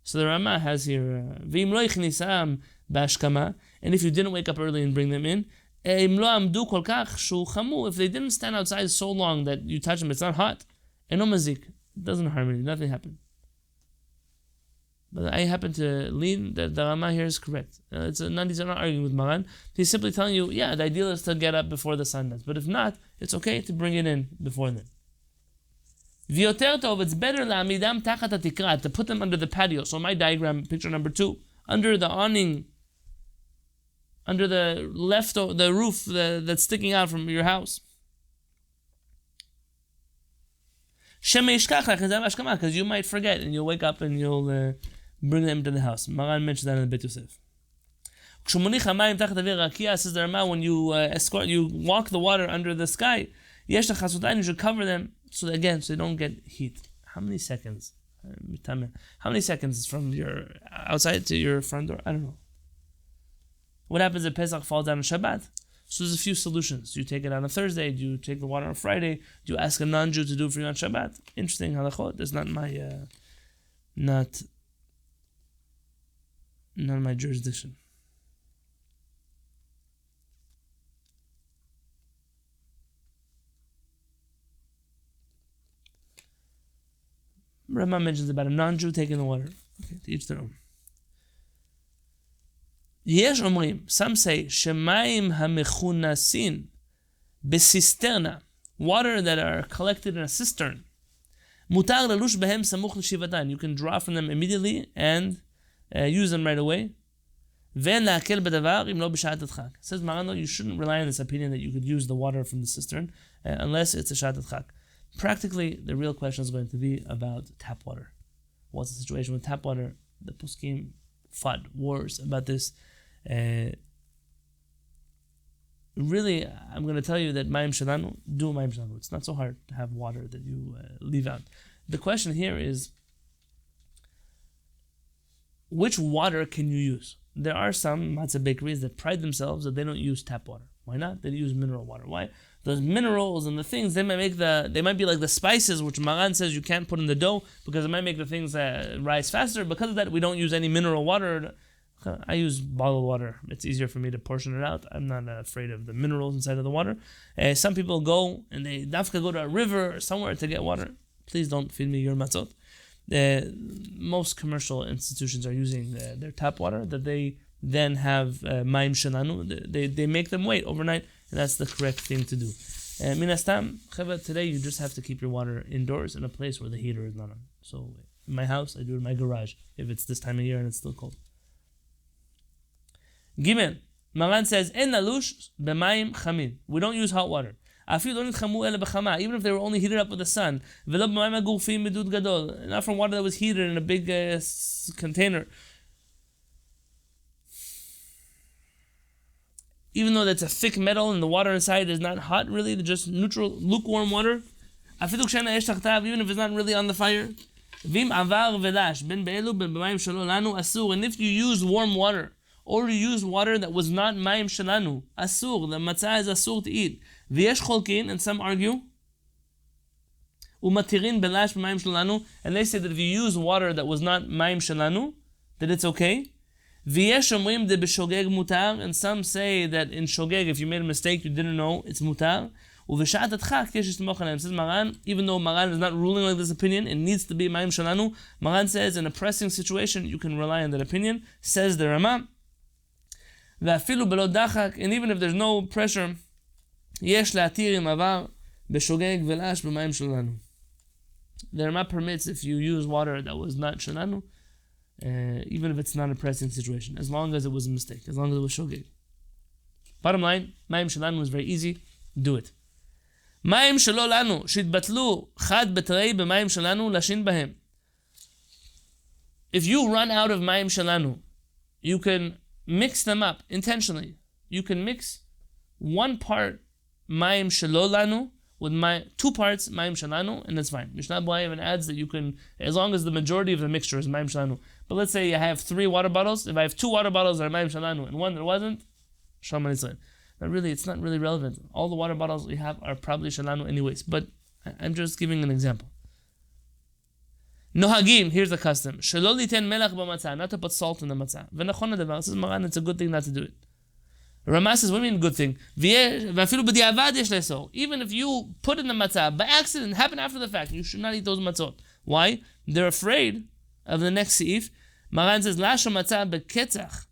So the Ramah has here, and if you didn't wake up early and bring them in, if they didn't stand outside so long that you touch them, it's not hot, it doesn't harm anything, nothing happened. But I happen to lean that the Ramah here is correct. He's not arguing with Maran. He's simply telling you, the ideal is to get up before the sun does. But if not, it's okay to bring it in before then. It's better to put them under the patio. So my diagram, picture number 2, under the awning under the roof that's sticking out from your house. Because you might forget and you'll wake up and you'll bring them to the house. Maran mentioned that in the Beit Yosef. Says the Rama, when you walk the water under the sky, you should cover them so they don't get heat. How many seconds? How many seconds from your outside to your front door? I don't know. What happens if Pesach falls down on Shabbat? So there's a few solutions. Do you take it on a Thursday? Do you take the water on Friday? Do you ask a non-Jew to do it for you on Shabbat? Interesting halachot. That's not my jurisdiction. Rama mentions about a non-Jew taking the water. Okay, to each their own. Yesh omrim, some say, Shemaim hamechunasin besisterna, water that are collected in a cistern. Mutar lelush behem samuch l'shivatan, you can draw from them immediately and use them right away. Ve'en la'akel b'davar im lo b'shat adchak. Says Marano, you shouldn't rely on this opinion that you could use the water from the cistern unless it's a shat adchak. Practically, the real question is going to be about tap water. What's the situation with tap water? The poskim fought wars about this. Really, I'm going to tell you that Mayim Shalanu, do Mayim Shalanu. It's not so hard to have water that you leave out. The question here is, which water can you use? There are some matzah bakeries that pride themselves that they don't use tap water. Why not? They use mineral water. Why? Those minerals and the things, they might be like the spices, which Maran says you can't put in the dough because it might make the things rise faster. Because of that, we don't use any mineral water. I use bottled water. It's easier for me to portion it out. I'm not afraid of the minerals inside of the water. Some people go and they dafka go to a river or somewhere to get water. Please don't feed me your matzot. Most commercial institutions are using their tap water that they then have mayim shalanu. They make them wait overnight, and that's the correct thing to do. Minastam, today you just have to keep your water indoors in a place where the heater is not on. So in my house, I do it in my garage if it's this time of year and it's still cold. Gimel, Maran says, En nalush b'mayim chamin. We don't use hot water. Even if they were only heated up with the sun. Not from water that was heated in a big container. Even though that's a thick metal and the water inside is not hot, really, they're just neutral, lukewarm water. Even if it's not really on the fire. And if you use warm water, or you use water that was not mayim shalanu, asur, the matzah is asur to eat. V'yesh cholkin, and some argue, umatirin belash b'mayim shalanu, and they say that if you use water that was not mayim shalanu, that it's okay. V'yesh omrim de b'shogeg mutar, and some say that in shogeg, if you made a mistake, you didn't know, it's mutar. Uv'shat adchak keshes t'mochanem, says Maran, even though Maran is not ruling like this opinion, it needs to be mayim shalanu. Maran says in a pressing situation, you can rely on that opinion. Says the Rama, and even if there's no pressure, the Rama permits if you use water that was not shalanu, even if it's not a pressing situation, as long as it was a mistake, as long as it was shogeg. Bottom line, mayim shalanu is very easy. Do it. מים שלא לנו, שהתבטלו חד בתרי במים שלנו, לשין בהם. If you run out of מים שלנו, you can mix them up intentionally. You can mix 1 part מים שלא לנו with 2 parts מים שלנו, and that's fine. Mishnah B'Lai even adds that you can, as long as the majority of the mixture is מים שלנו. But let's say I have 3 water bottles. If I have 2 water bottles that are מים שלנו and 1 that wasn't, Shalom Aleichem. Now really, it's not really relevant. All the water bottles we have are probably shalanu anyways, but I'm just giving an example. Nohagim, here's the custom. Shelo liten melach b'matzah, not to put salt in the matzah. V'nachon hadavar, says Maran, it's a good thing not to do it. Rama says, what do you mean good thing? V'afilu b'diavad yesh le'asor. Even if you put in the matzah by accident, happened after the fact, you should not eat those matzot. Why? They're afraid of the next seif. Maran says, Lasho matzah beketzach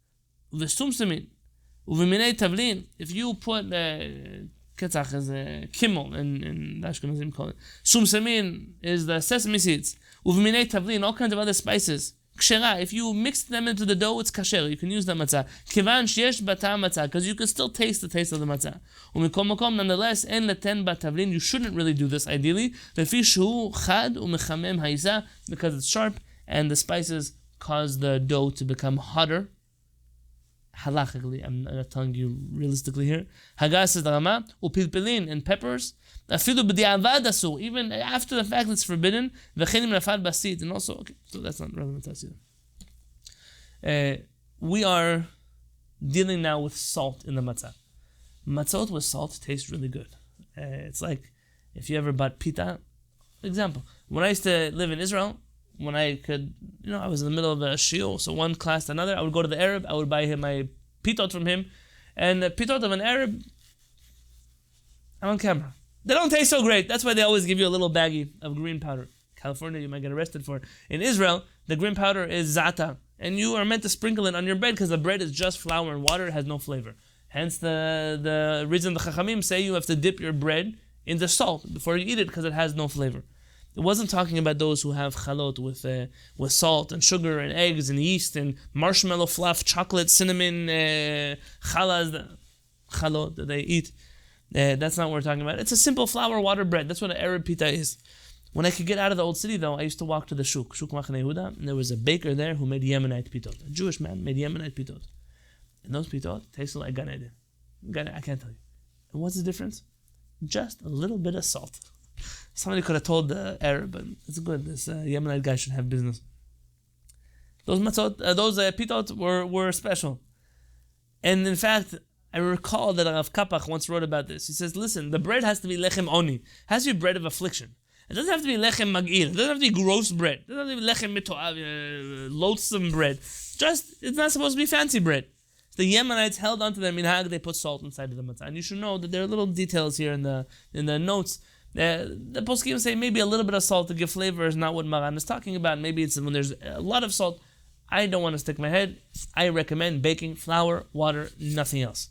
v'sumsemin. If you put ketzach as a kimmel in the Ashkenazim call it, sumsemin is the sesame seeds, uvminei tavlin, all kinds of other spices, kshera. If you mix them into the dough, it's kasher. You can use the matzah. Kivan sheyesh bata matzah, because you can still taste the taste of the matzah. Umikol makom, nonetheless, en leten batavlin. You shouldn't really do this ideally. Lefi shu chad umechamem haisa, because it's sharp and the spices cause the dough to become hotter. Halachically, I'm not telling you realistically here. Haggadah says the Rama, upilpilin and peppers. Afilu b'di'avad asur, even after the fact it's forbidden. V'chenim nafad basit, and also, okay, so that's not relevant to us either. We are dealing now with salt in the matzah. Matzot with salt tastes really good. It's like if you ever bought Pita. Example, when I used to live in Israel, when I could, I was in the middle of a Shiur, so one class to another, I would go to the Arab, I would buy him my pitot from him, and the pitot of an Arab, I'm on camera. They don't taste so great. That's why they always give you a little baggie of green powder. California, you might get arrested for it. In Israel, the green powder is za'ata, and you are meant to sprinkle it on your bread because the bread is just flour and water, it has no flavor. Hence the reason the Chachamim say you have to dip your bread in the salt before you eat it because it has no flavor. It wasn't talking about those who have chalot with salt and sugar and eggs and yeast and marshmallow fluff, chocolate, cinnamon, challah, chalot that they eat. That's not what we're talking about. It's a simple flour water bread. That's what an Arab pita is. When I could get out of the old city though, I used to walk to the shuk Machane Yehuda, and there was a baker there who made Yemenite pitot. A Jewish man made Yemenite pitot. And those pitot tasted like Gan Eden. I can't tell you. And what's the difference? Just a little bit of salt. Somebody could have told the Arab, but it's good. This Yemenite guy should have business. Those matzot, those pitot were special. And in fact, I recall that Rav Kapach once wrote about this. He says, listen, the bread has to be lechem oni. It has to be bread of affliction. It doesn't have to be lechem mag'il. It doesn't have to be gross bread. It doesn't have to be lechem mitoav, loathsome bread. It's not supposed to be fancy bread. The Yemenites held onto their minhag. They put salt inside of the matzah. And you should know that there are little details here in the notes. The poskim say maybe a little bit of salt to give flavor is not what Maran is talking about. Maybe it's when there's a lot of salt. I don't want to stick my head. I recommend baking flour, water, nothing else.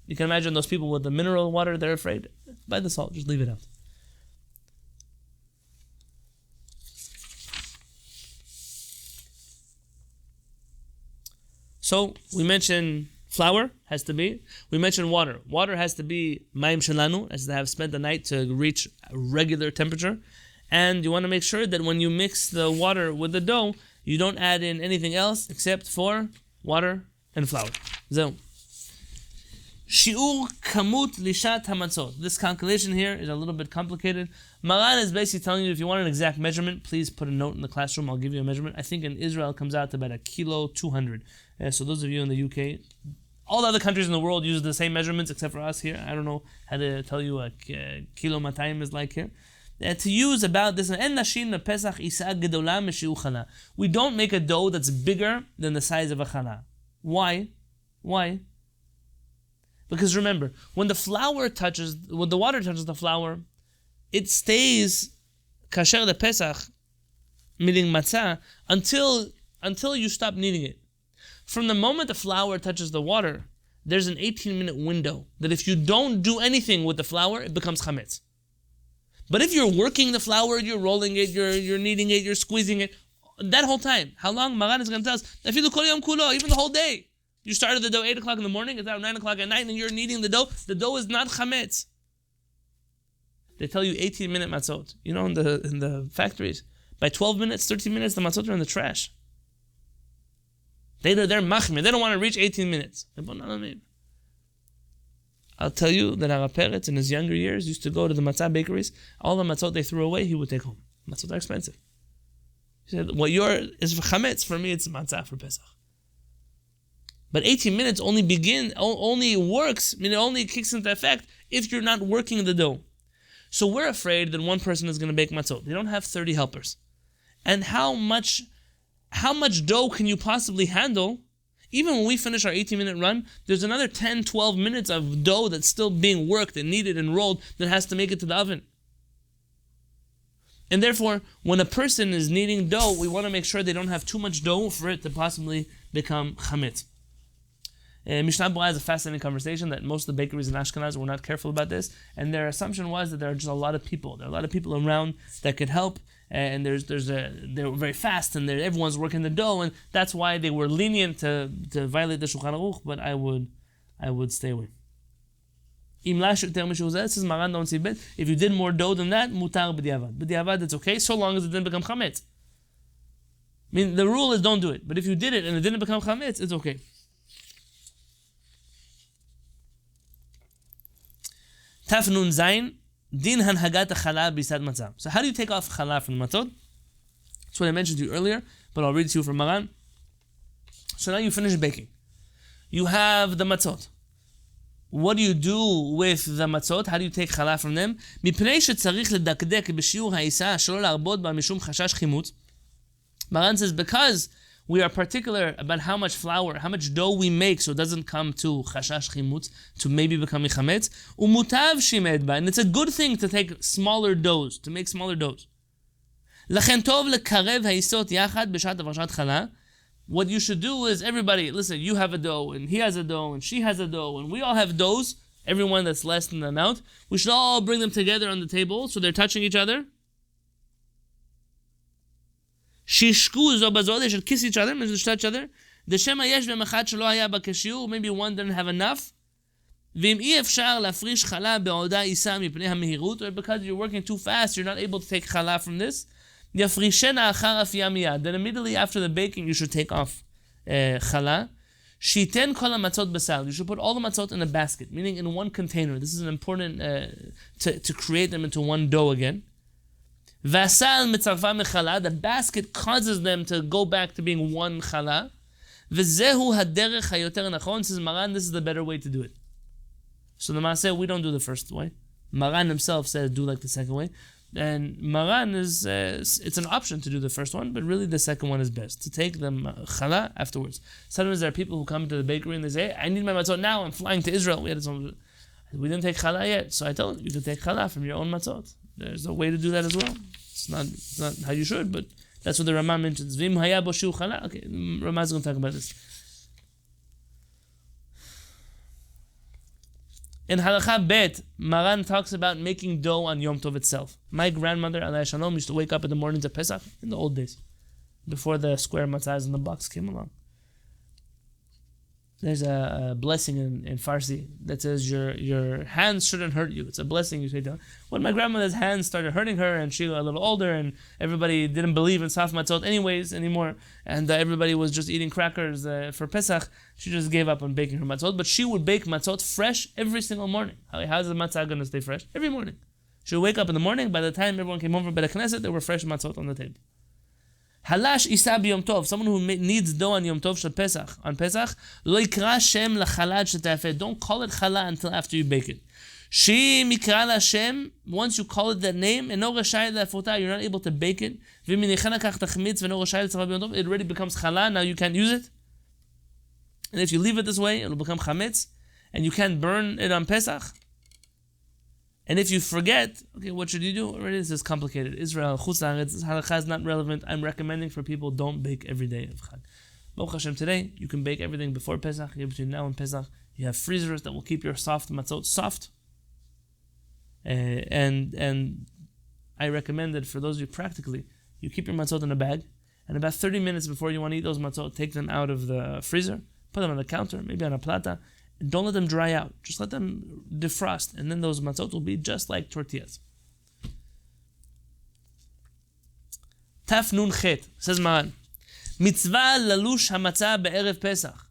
You can imagine those people with the mineral water, they're afraid. Buy the salt, just leave it out. So we mentioned flour has to be. We mentioned water. Water has to be mayim shelanu, has to have spent the night to reach a regular temperature. And you want to make sure that when you mix the water with the dough, you don't add in anything else except for water and flour. So, Shiur kamut lishat hamatzot. This calculation here is a little bit complicated. Maran is basically telling you if you want an exact measurement, please put a note in the classroom. I'll give you a measurement. I think in Israel it comes out to about 1.2 kilos. So those of you in the UK, all the other countries in the world use the same measurements except for us here. I don't know how to tell you what kilo matayim is like here. To use about this, we don't make a dough that's bigger than the size of a challah. Why? Because remember, when the water touches the flour, it stays kasher the Pesach, meaning matzah, until you stop kneading it. From the moment the flour touches the water, there's an 18-minute window that if you don't do anything with the flour, it becomes chametz. But if you're working the flour, you're rolling it, you're kneading it, you're squeezing it, that whole time, how long? Maran is going to tell us, even the whole day. You started the dough 8 o'clock in the morning, it's now 9 o'clock at night, and you're kneading the dough is not chametz. They tell you 18-minute matzot. You know, in the factories, by 12 minutes, 13 minutes, the matzot are in the trash. They're machmir. They don't want to reach 18 minutes. I'll tell you that Arav Peretz in his younger years used to go to the matzah bakeries. All the matzot they threw away, he would take home. Matzot are expensive. He said, what is for chametz, for me it's matzah for Pesach. But 18 minutes only works, it only kicks into effect if you're not working the dough. So we're afraid that one person is going to bake matzot. They don't have 30 helpers. And how much dough can you possibly handle? Even when we finish our 18-minute run, there's another 10, 12 minutes of dough that's still being worked and kneaded and rolled that has to make it to the oven. And therefore, when a person is kneading dough, we want to make sure they don't have too much dough for it to possibly become chametz. Mishnah Berurah has a fascinating conversation that most of the bakeries in Ashkenaz were not careful about this, and their assumption was that there are just a lot of people. There are a lot of people around that could help, and they were very fast, and everyone's working the dough, and that's why they were lenient to violate the Shulchan Aruch. But I would stay away. Says Maran, don't see bit. If you did more dough than that, mutar b'diavad. B'diavad, it's okay, so long as it didn't become chametz. I mean, the rule is don't do it. But if you did it and it didn't become chametz, it's okay. Taf nun zayin, din hanhagat chala b'isad matzah. So how do you take off chala from the matzot? That's what I mentioned to you earlier, but I'll read it to you from Maran. So now you finish baking. You have the matzot. What do you do with the matzot? How do you take chala from them? מפני שצריך לדקדק בשיעור העיסה שלא להרבות בה משום חשש חימוץ. Maran says, because we are particular about how much flour, how much dough we make, so it doesn't come to chashash chimutz, to maybe become chametz. Umutav shimed ba, and it's a good thing to take smaller doughs, to make smaller doughs. Lachen tov lekarev haisot yachad b'shat avashat chala. What you should do is, everybody, listen, you have a dough, and he has a dough, and she has a dough, and we all have doughs, everyone that's less than the amount. We should all bring them together on the table, so they're touching each other. Shishku zobazo, they should kiss each other, they should touch each other. The shema yesh v'machat shelo haya b'kashiur, maybe one didn't have enough. V'im i efshar lafrish chala be'oda isa mipnei hamehirut, or because you're working too fast, you're not able to take chala from this. Yafrishena achar afiyah miyad. Then immediately after the baking, you should take off chala. Shiten kol hamatzot b'sal. You should put all the matzot in a basket, meaning in one container. This is an important to create them into one dough again. Vasal mitzarfa mechala. The basket causes them to go back to being one chala. V'zehu haderech hayoter nachon. Says Maran, this is the better way to do it. So the Maaseh, we don't do the first way. Maran himself says do like the second way. And Maran is, it's an option to do the first one, but really the second one is best, to take the chala afterwards. Sometimes there are people who come to the bakery and they say, I need my matzot now, I'm flying to Israel. We didn't take chala yet, so I told you to take chala from your own matzot. There's a way to do that as well. It's not how you should, but that's what the Ramah mentions. Vim haya bo shiur chala. Okay, Ramah is going to talk about this. In Halacha Bet, Maran talks about making dough on Yom Tov itself. My grandmother, Alayhi Shalom, used to wake up in the mornings of Pesach, in the old days, before the square matzahs in the box came along. There's a blessing in Farsi that says your hands shouldn't hurt you. It's a blessing you say down. When my grandmother's hands started hurting her, and she got a little older, and everybody didn't believe in saf matzot anymore, and everybody was just eating crackers for Pesach, she just gave up on baking her matzot. But she would bake matzot fresh every single morning. How's the matzah going to stay fresh? Every morning. She would wake up in the morning. By the time everyone came home from Beit HaKnesset, there were fresh matzot on the table. Halash isa b'Yom Tov, someone who needs dough on Yom Tov shel Pesach, on Pesach, lo yikra shem lachalad shetafeh. Don't call it chala until after you bake it. Shi mikra la shem, once you call it that name, eno rashai la'afota, you're not able to bake it. V'minichana kach tachmitz v'eno rashai l'tzarah b'Yom Tov, it already becomes chala, now you can't use it. And if you leave it this way, it'll become chametz, and you can't burn it on Pesach. And if you forget, okay, what should you do? Already this is complicated. Israel, Chutz La'aretz, Halacha is not relevant. I'm recommending for people, don't bake every day of Chag. Baruch Hashem, today, you can bake everything before Pesach. Between now and Pesach, you have freezers that will keep your soft matzot soft. And I recommend that for those of you practically, you keep your matzot in a bag, and about 30 minutes before you want to eat those matzot, take them out of the freezer, put them on the counter, maybe on a plata, and don't let them dry out. Just let them defrost, and then those matzot will be just like tortillas. Taf nun chet, says Maran, mitzvah lalush hamatzah be'erev Pesach.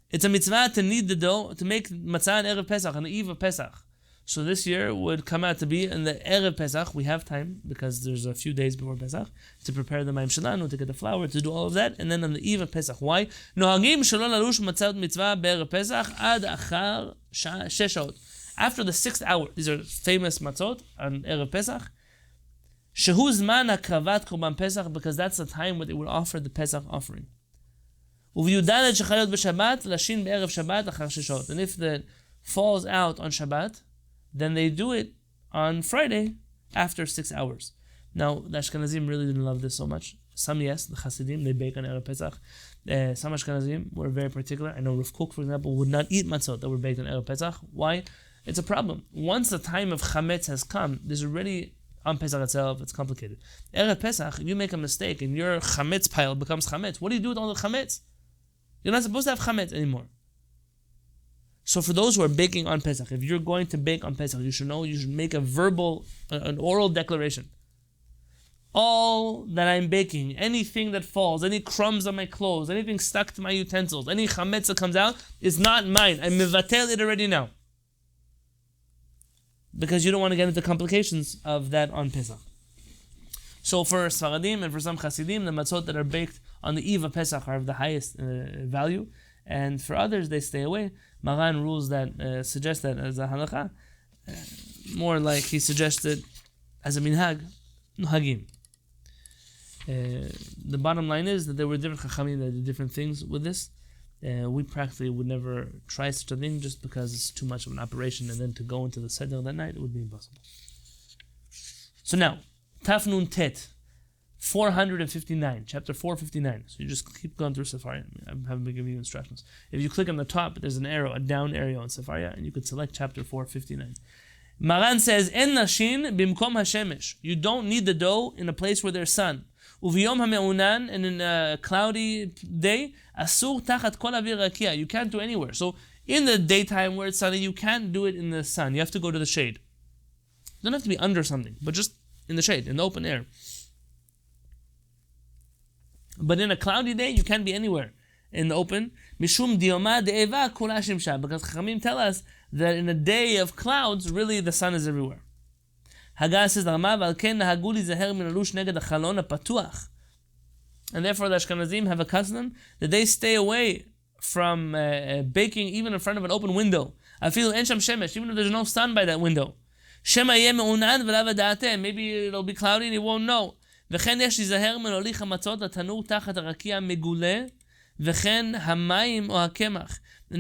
It's a mitzvah to knead the dough, to make matzah on Erev Pesach, on the eve of Pesach. So this year would come out to be in the Erev Pesach. We have time, because there's a few days before Pesach, to prepare the Mayim Shalanu, to get the flour, to do all of that, and then on the eve of Pesach. Why? Nohagim shelo lalush matzah mitzvah be'erev Pesach ad achar shesh shaot. After the 6th hour, these are famous matzot on Erev Pesach, shehu zman hakravat korban Pesach, because that's the time when they would offer the Pesach offering. U'v'yudalet shechayot b'Shabbat, lashin be'erev Shabbat achar shesh shaot. And if it falls out on Shabbat, then they do it on Friday after 6 hours. Now, the Ashkenazim really didn't love this so much. Some yes, the Hasidim, they bake on Erev Pesach. Some Ashkenazim were very particular. I know Rav Kook, for example, would not eat matzot that were baked on Erev Pesach. Why? It's a problem. Once the time of chametz has come, there's already, on Pesach itself, it's complicated. Erev Pesach, you make a mistake and your chametz pile becomes chametz. What do you do with all the chametz? You're not supposed to have chametz anymore. So for those who are baking on Pesach, if you're going to bake on Pesach, you should know, you should make an oral declaration. All that I'm baking, anything that falls, any crumbs on my clothes, anything stuck to my utensils, any chametz that comes out, is not mine. I mevatel it already now. Because you don't want to get into complications of that on Pesach. So for Sepharadim and for some Hasidim, the matzot that are baked on the eve of Pesach are of the highest value. And for others, they stay away. Maran rules that suggest that as a halacha. More like he suggested as a minhag, nuhagim. The bottom line is that there were different chachamim that did different things with this. We practically would never try such a thing just because it's too much of an operation, and then to go into the seder that night, it would be impossible. So now, Taf Nun Tet, 459, chapter 459. So you just keep going through Sepharadim. I haven't been giving you instructions. If you click on the top, there's an arrow, a down arrow on Sepharadim, and you could select chapter 459. Maran says, En nashin bimkom hashemesh. You don't need the dough in a place where there's sun. Uviyom ha'me'unan, and in a cloudy day, asur tachat kol avir rakia. You can't do anywhere. So in the daytime where it's sunny, you can't do it in the sun. You have to go to the shade. You don't have to be under something, but just in the shade, in the open air. But in a cloudy day, you can't be anywhere in the open. Mishum dioma de'eva kula shimsha. Because Chachamim tell us that in a day of clouds, really the sun is everywhere. Haggadah says, and therefore the Ashkenazim have a custom that they stay away from baking even in front of an open window. Even if there's no sun by that window. Maybe it'll be cloudy and you won't know. And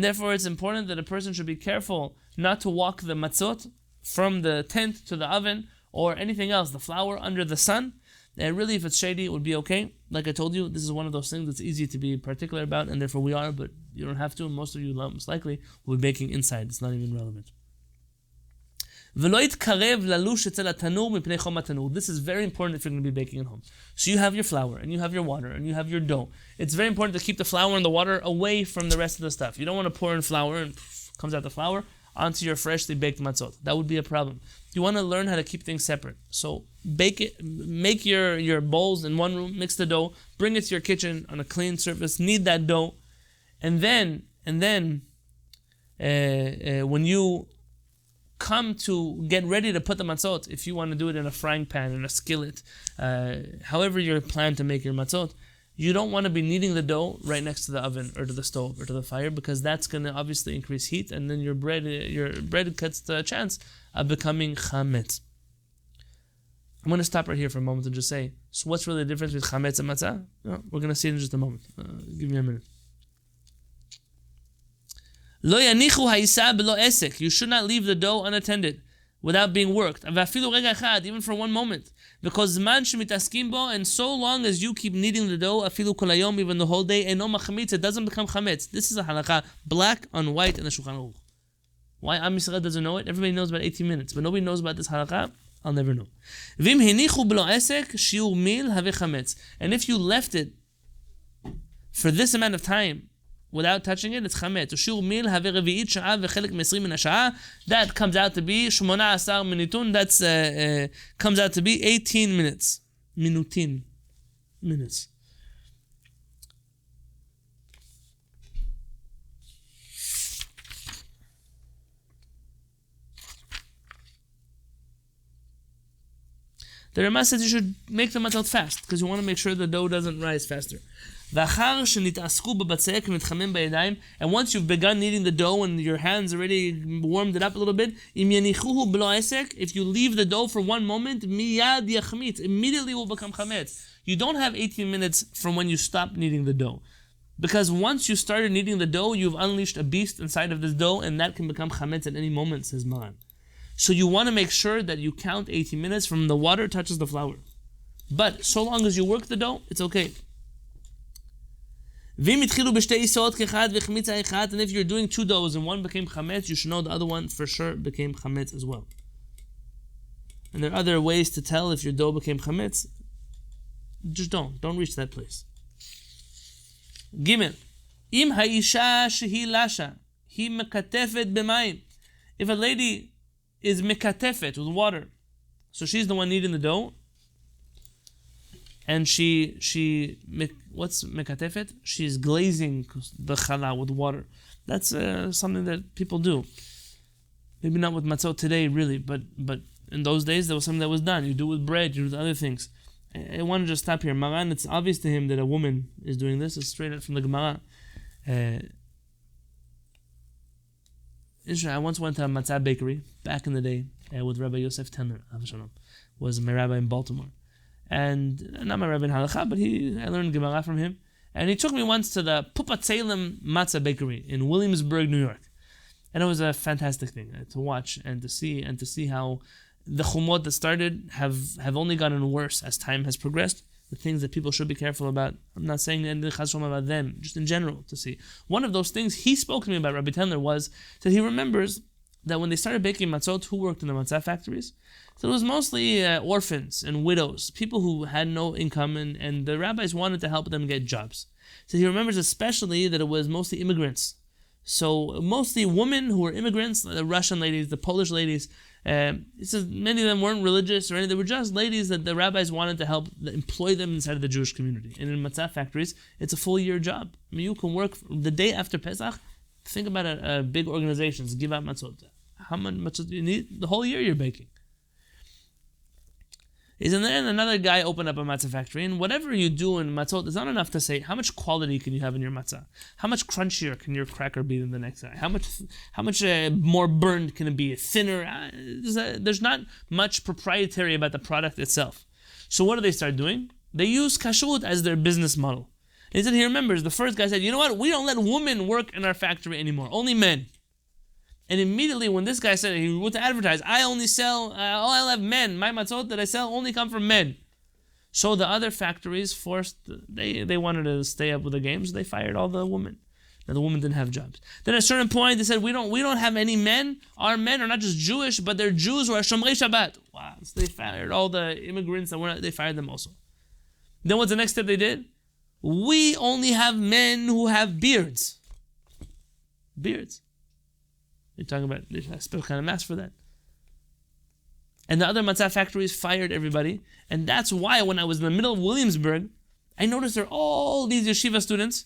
therefore it's important that a person should be careful not to walk the matzot from the tent to the oven or anything else, the flour under the sun. And really, if it's shady, it would be okay. Like I told you, this is one of those things that's easy to be particular about, and therefore we are, but you don't have to. Most of you, most likely, will be baking inside. It's not even relevant. This is very important if you're going to be baking at home. So you have your flour, and you have your water, and you have your dough. It's very important to keep the flour and the water away from the rest of the stuff. You don't want to pour in flour and comes out the flour onto your freshly baked matzot. That would be a problem. You want to learn how to keep things separate. So bake it, make your bowls in one room, mix the dough, bring it to your kitchen on a clean surface, knead that dough, and then when you come to get ready to put the matzot, if you want to do it in a frying pan, in a skillet, however you plan to make your matzot, you don't want to be kneading the dough right next to the oven or to the stove or to the fire, because that's going to obviously increase heat, and then your bread cuts the chance of becoming chametz. I'm going to stop right here for a moment and just say, so what's really the difference between chametz and matzah? No, we're going to see it in just a moment. Give me a minute. Lo yanichu ha'isa b'lo esek. You should not leave the dough unattended, without being worked. Even for one moment. Because and so long as you keep kneading the dough, even the whole day, it doesn't become chametz. This is a halacha, black on white in the Shulchan Aruch. Why Am Yisrael doesn't know it? Everybody knows about 18 minutes, but nobody knows about this halacha. I'll never know. And if you left it for this amount of time without touching it, it's chametz. That comes out to be 18 minutun. That's comes out to be 18 minutes. Minutes. The Rama says you should make the matzot fast because you want to make sure the dough doesn't rise faster. And once you've begun kneading the dough and your hands already warmed it up a little bit, if you leave the dough for one moment, immediately will become chametz. You don't have 18 minutes from when you stop kneading the dough. Because once you started kneading the dough, you've unleashed a beast inside of this dough, and that can become chametz at any moment, says Maran. So you want to make sure that you count 18 minutes from the water touches the flour. But so long as you work the dough, it's okay. And if you're doing two doughs and one became chametz, you should know the other one for sure became chametz as well. And there are other ways to tell if your dough became chametz. Just don't reach that place. Gimel. Im ha'isha shehi lasha, hi mekatefet b'mayim. If a lady is mekatefet with water, so she's the one kneading the dough, and what's mekatefet? She's glazing the challah with water. That's something that people do. Maybe not with matzot today, really, but in those days, there was something that was done. You do it with bread, you do it with other things. I want to just stop here. Maran, it's obvious to him that a woman is doing this. It's straight out from the Gemara. I once went to a matzah bakery back in the day with Rabbi Yosef Tenler, was my rabbi in Baltimore. And not my rabbi in Halacha, but I learned Gemara from him. And he took me once to the Pupatzelem Matzah Bakery in Williamsburg, New York. And it was a fantastic thing to watch and to see how the chumot that started have only gotten worse as time has progressed. The things that people should be careful about. I'm not saying anything about them, just in general to see. One of those things he spoke to me about, Rabbi Tenler, was that he remembers that when they started baking matzot, who worked in the matzah factories? So it was mostly orphans and widows, people who had no income, and the rabbis wanted to help them get jobs. So he remembers especially that it was mostly immigrants. So mostly women who were immigrants, the Russian ladies, the Polish ladies. He says many of them weren't religious or anything. They were just ladies that the rabbis wanted to help employ them inside of the Jewish community. And in matzah factories, it's a full year job. I mean, you can work the day after Pesach. Think about big organizations, give out matzot. How much matzot do you need? The whole year you're baking. And then another guy opened up a matzah factory, and whatever you do in matzot is not enough to say how much quality can you have in your matzah, how much crunchier can your cracker be than the next guy, how much more burned can it be, thinner. There's not much proprietary about the product itself. So what do they start doing? They use kashrut as their business model. And he said he remembers the first guy said, you know what? We don't let women work in our factory anymore, only men. And immediately when this guy said it, he went to advertise, I'll have men. My matzot that I sell only come from men. So the other factories they wanted to stay up with the games. They fired all the women. Now the women didn't have jobs. Then at a certain point they said, we don't have any men. Our men are not just Jewish, but they're Jews who are Shomrei Shabbat. Wow. So they fired all the immigrants they fired them also. Then what's the next step they did? We only have men who have beards. Beards. You're talking about a special kind of mask for that. And the other matzah factories fired everybody. And that's why when I was in the middle of Williamsburg, I noticed there are all these yeshiva students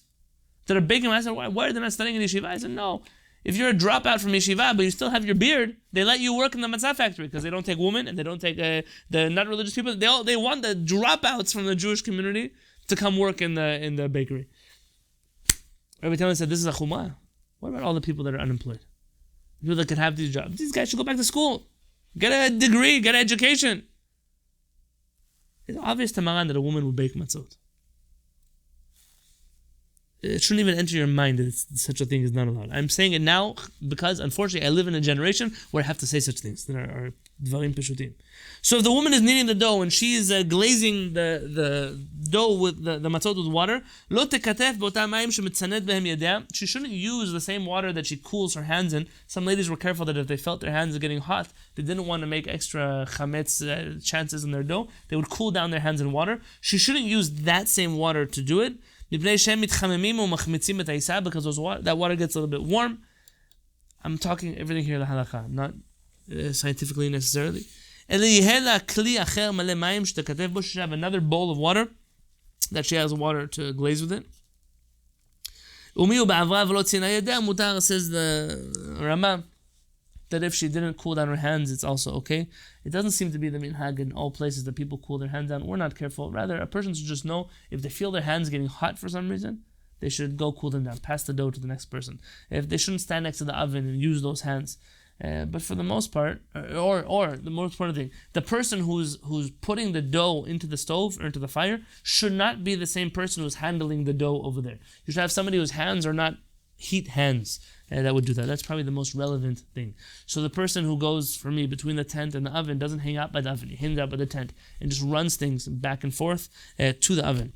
that are baking. I said, why are they not studying in yeshiva? I said, no. If you're a dropout from yeshiva, but you still have your beard, they let you work in the matzah factory because they don't take women and they don't take the not religious people. They want the dropouts from the Jewish community to come work in the bakery. Rabbi Yonatan said, this is a chumah. What about all the people that are unemployed? People that could have these jobs. These guys should go back to school. Get a degree, get an education. It's obvious to Maran that a woman would bake matzot. It shouldn't even enter your mind that such a thing is not allowed. I'm saying it now because, unfortunately, I live in a generation where I have to say such things that are dvarim peshutim. So if the woman is kneading the dough and she is glazing the dough with the matzot with water, lo tekatef b'otam mayim shemitzanet behem yadea. She shouldn't use the same water that she cools her hands in. Some ladies were careful that if they felt their hands getting hot, they didn't want to make extra chametz chances in their dough. They would cool down their hands in water. She shouldn't use that same water to do it. Because that water gets a little bit warm. I'm talking everything here in the halacha, not scientifically necessarily. She should have another bowl of water that she has water to glaze with it. Says the Rama that if she didn't cool down her hands, it's also okay. It doesn't seem to be the minhag in all places that people cool their hands down. We're not careful. Rather, a person should just know if they feel their hands getting hot for some reason, they should go cool them down, pass the dough to the next person. If they shouldn't stand next to the oven and use those hands. But for the most part, or the most important thing, the person who's putting the dough into the stove or into the fire should not be the same person who's handling the dough over there. You should have somebody whose hands are not heat hands. that would do that. That's probably the most relevant thing. So the person who goes, for me, between the tent and the oven doesn't hang out by the oven. He hangs out by the tent and just runs things back and forth to the oven.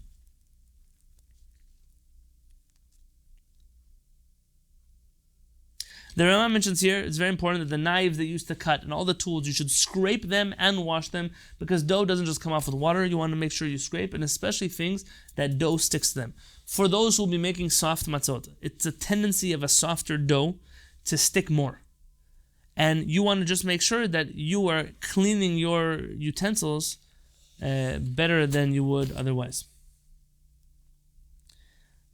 The Rama mentions here, it's very important that the knives that you used to cut and all the tools, you should scrape them and wash them, because dough doesn't just come off with water. You want to make sure you scrape, and especially things that dough sticks to them. For those who will be making soft matzot, it's a tendency of a softer dough to stick more. And you want to just make sure that you are cleaning your utensils better than you would otherwise.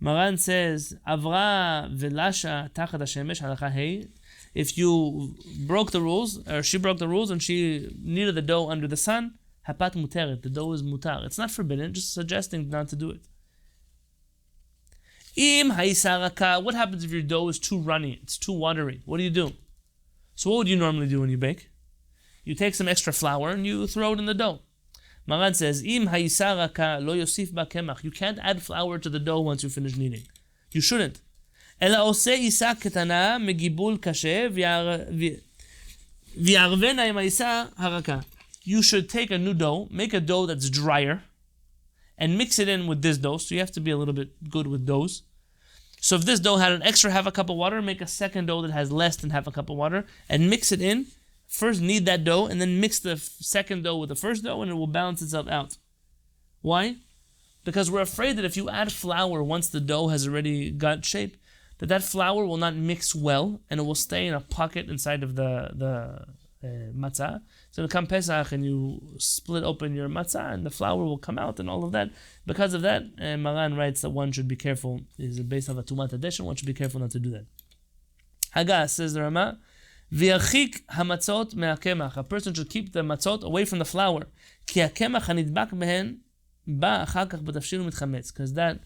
Maran says, Avra velasha tachat hashemesh halacha hey. If you broke the rules, or she broke the rules and she kneaded the dough under the sun, hapat muteret, the dough is mutar. It's not forbidden, just suggesting not to do it. Im haisaraka, what happens if your dough is too runny, it's too watery? What do you do? So what would you normally do when you bake? You take some extra flour and you throw it in the dough. Maran says, Im haisaraka lo yosif ba kemach. You can't add flour to the dough once you finish kneading. You shouldn't. Ela oseh isa ketana megibul kasher v'yarvena im haisa haraka. You should take a new dough, make a dough that's drier, and mix it in with this dough. So you have to be a little bit good with doughs. So if this dough had an extra half a cup of water, make a second dough that has less than half a cup of water, and mix it in. First knead that dough, and then mix the second dough with the first dough, and it will balance itself out. Why? Because we're afraid that if you add flour once the dough has already got shape, that flour will not mix well, and it will stay in a pocket inside of the matzah. So it'll come Pesach, and you split open your matzah, and the flour will come out, and all of that. Because of that, Maran writes that one should be careful. Is based on a tumat addition. One should be careful not to do that. Haggadah, says the Rama, V'yachik hamatzot me'akemach. A person should keep the matzot away from the flour. Ki hakemach hanidbak behen ba achar kach b'tafshil mitchametz. Because that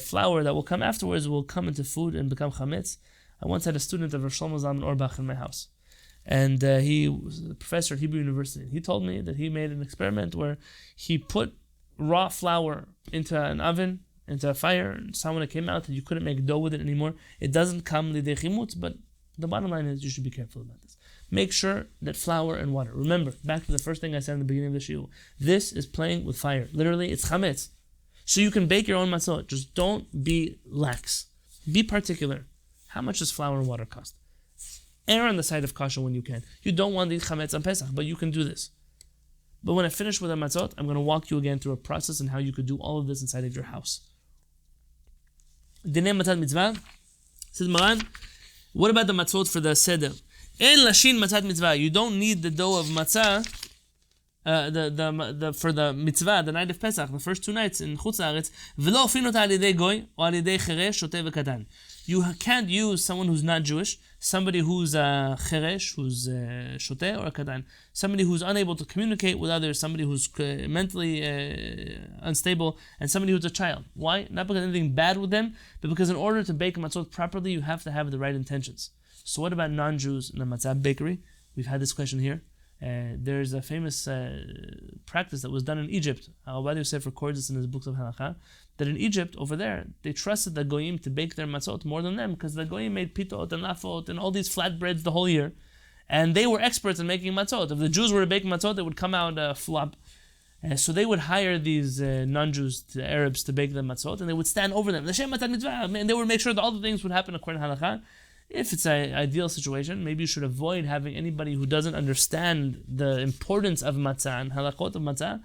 flour that will come afterwards will come into food and become chametz. I once had a student of Rosh Shlomo Zalman Auerbach in my house. And he was a professor at Hebrew University. He told me that he made an experiment where he put raw flour into an oven, into a fire, and saw when it came out that you couldn't make dough with it anymore. It doesn't come lidei chimutz, but the bottom line is you should be careful about this. Make sure that flour and water. Remember, back to the first thing I said in the beginning of the shiur. This is playing with fire. Literally, it's chametz. So you can bake your own matzot. Just don't be lax. Be particular. How much does flour and water cost? Err on the side of kasher when you can. You don't want to eat chametz on Pesach, but you can do this. But when I finish with the matzot, I'm going to walk you again through a process and how you could do all of this inside of your house. Dinei matzat mitzvah. Says Maran, what about the matzot for the seder? En lashin matzat mitzvah. You don't need the dough of matzah for the mitzvah, the night of Pesach, the first 2 nights in Chutz La'aretz. V'lo ofin ota al yedei goy or al yedei cheresh, shoteh v'katan. You can't use someone who's not Jewish, somebody who's cheresh, who's shoteh or katan, somebody who's unable to communicate with others, somebody who's mentally unstable, and somebody who's a child. Why? Not because anything bad with them, but because in order to bake matzot properly, you have to have the right intentions. So what about non-Jews in the matzah bakery? We've had this question here. There's a famous practice that was done in Egypt. Rabbi Yosef records this in his books of Halacha, that in Egypt, over there, they trusted the goyim to bake their matzot more than them, because the goyim made pitot and lafot and all these flatbreads the whole year, and they were experts in making matzot. If the Jews were to bake matzot, they would come out flop. So they would hire these non-Jews, the Arabs, to bake the matzot, and they would stand over them. And they would make sure that all the things would happen according to Halacha. If it's an ideal situation, maybe you should avoid having anybody who doesn't understand the importance of matzah and halachot of matzah.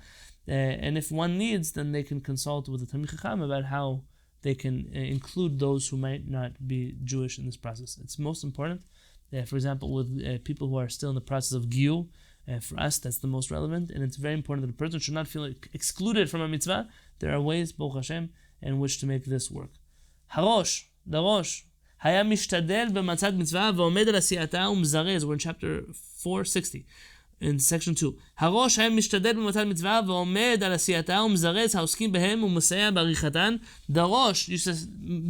And if one needs, then they can consult with the Talmid Chacham about how they can include those who might not be Jewish in this process. It's most important. For example, with people who are still in the process of Giyur, for us, that's the most relevant. And it's very important that a person should not feel excluded from a mitzvah. There are ways, Baruch Hashem, in which to make this work. Harosh, the Rosh, היה משתדל במצוות מצווה ועומד על עשייתה ומזרז. We're in chapter 460, in section 2. הראש היה משתדל במצוות מצווה ועומד על עשייתה ומזרז העוסקים בהם ומסייע בעריכתן. The Rosh used to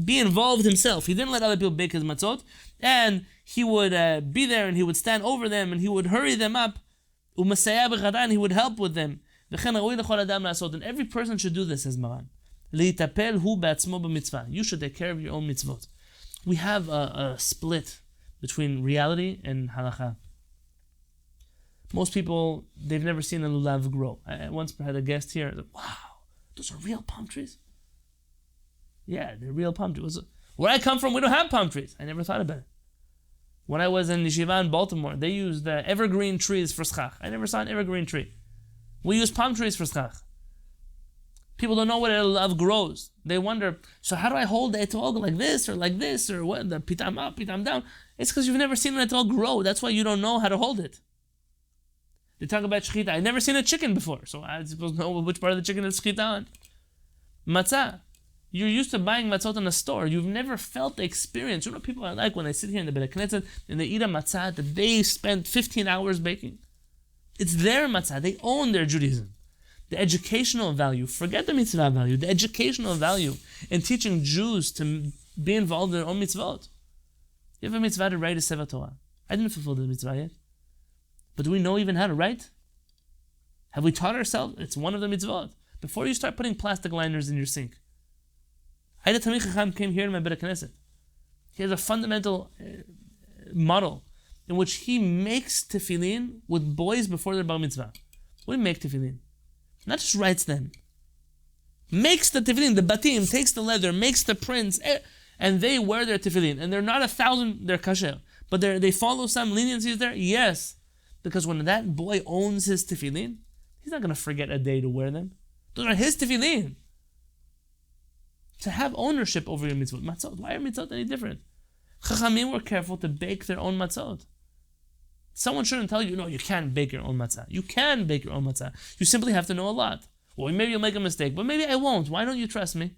be involved himself. He didn't let other people bake his matzot, and he would be there and he would stand over them and he would hurry them up. ומסייע בעריכתן, he would help with them. וכן ראוי לכל אדם לעשות. And every person should do this, says Maran. להיטפל הוא בעצמו במצווה. You should take care of your own mitzvot. We have a split between reality and halacha. Most people, they've never seen a lulav grow. I once had a guest here, like, wow, those are real palm trees? Yeah, they're real palm trees. Where I come from, we don't have palm trees. I never thought about it. When I was in Yeshiva in Baltimore, they used evergreen trees for schach. I never saw an evergreen tree. We use palm trees for schach. People don't know what a lulav grows. They wonder, so how do I hold the etog like this, or what, the pitam up, pitam down? It's because you've never seen an etog grow. That's why you don't know how to hold it. They talk about shchita. I've never seen a chicken before, so I'm supposed to know which part of the chicken is shchita on. Matzah. You're used to buying matzot in a store. You've never felt the experience. You know what people are like when they sit here in the Beit Knesset and they eat a matzah that they spent 15 hours baking? It's their matzah. They own their Judaism. The educational value, forget the mitzvah value, the educational value in teaching Jews to be involved in their own mitzvot. You have a mitzvah to write a Sefer Torah. I didn't fulfill the mitzvah yet. But do we know even how to write? Have we taught ourselves? It's one of the mitzvot. Before you start putting plastic liners in your sink. I had a Talmid Chacham came here in my Beit Knesset. He has a fundamental model in which he makes tefillin with boys before their bar mitzvah. What do you make tefillin? Not just writes them. Makes the tefillin, the batim, takes the leather, makes the prints, and they wear their tefillin. And they're not 1,000, they're kasher. But they follow some leniencies there? Yes. Because when that boy owns his tefillin, he's not going to forget a day to wear them. Those are his tefillin. To have ownership over your mitzvot. Matzot. Why are mitzvot any different? Chachamim were careful to bake their own matzot. Someone shouldn't tell you, no, you can't bake your own matzah. You can bake your own matzah. You simply have to know a lot. Well, maybe you'll make a mistake, but maybe I won't. Why don't you trust me?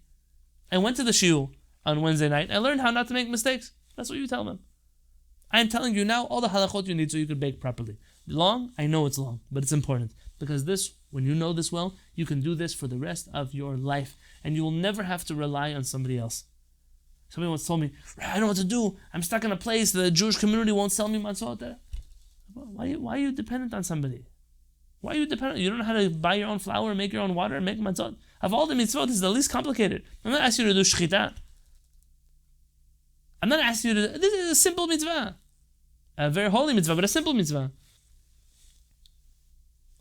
I went to the Shiur on Wednesday night. I learned how not to make mistakes. That's what you tell them. I'm telling you now all the halachot you need so you can bake properly. Long? I know it's long, but it's important. Because this, when you know this well, you can do this for the rest of your life. And you will never have to rely on somebody else. Somebody once told me, I don't know what to do. I'm stuck in a place, the Jewish community won't sell me matzot. Why are you dependent on somebody? Why are you dependent? You don't know how to buy your own flour, make your own water, and make matzot? Of all the mitzvot, this is the least complicated. I'm not asking you to do shchita. I'm not asking you to do... This is a simple mitzvah. A very holy mitzvah, but a simple mitzvah.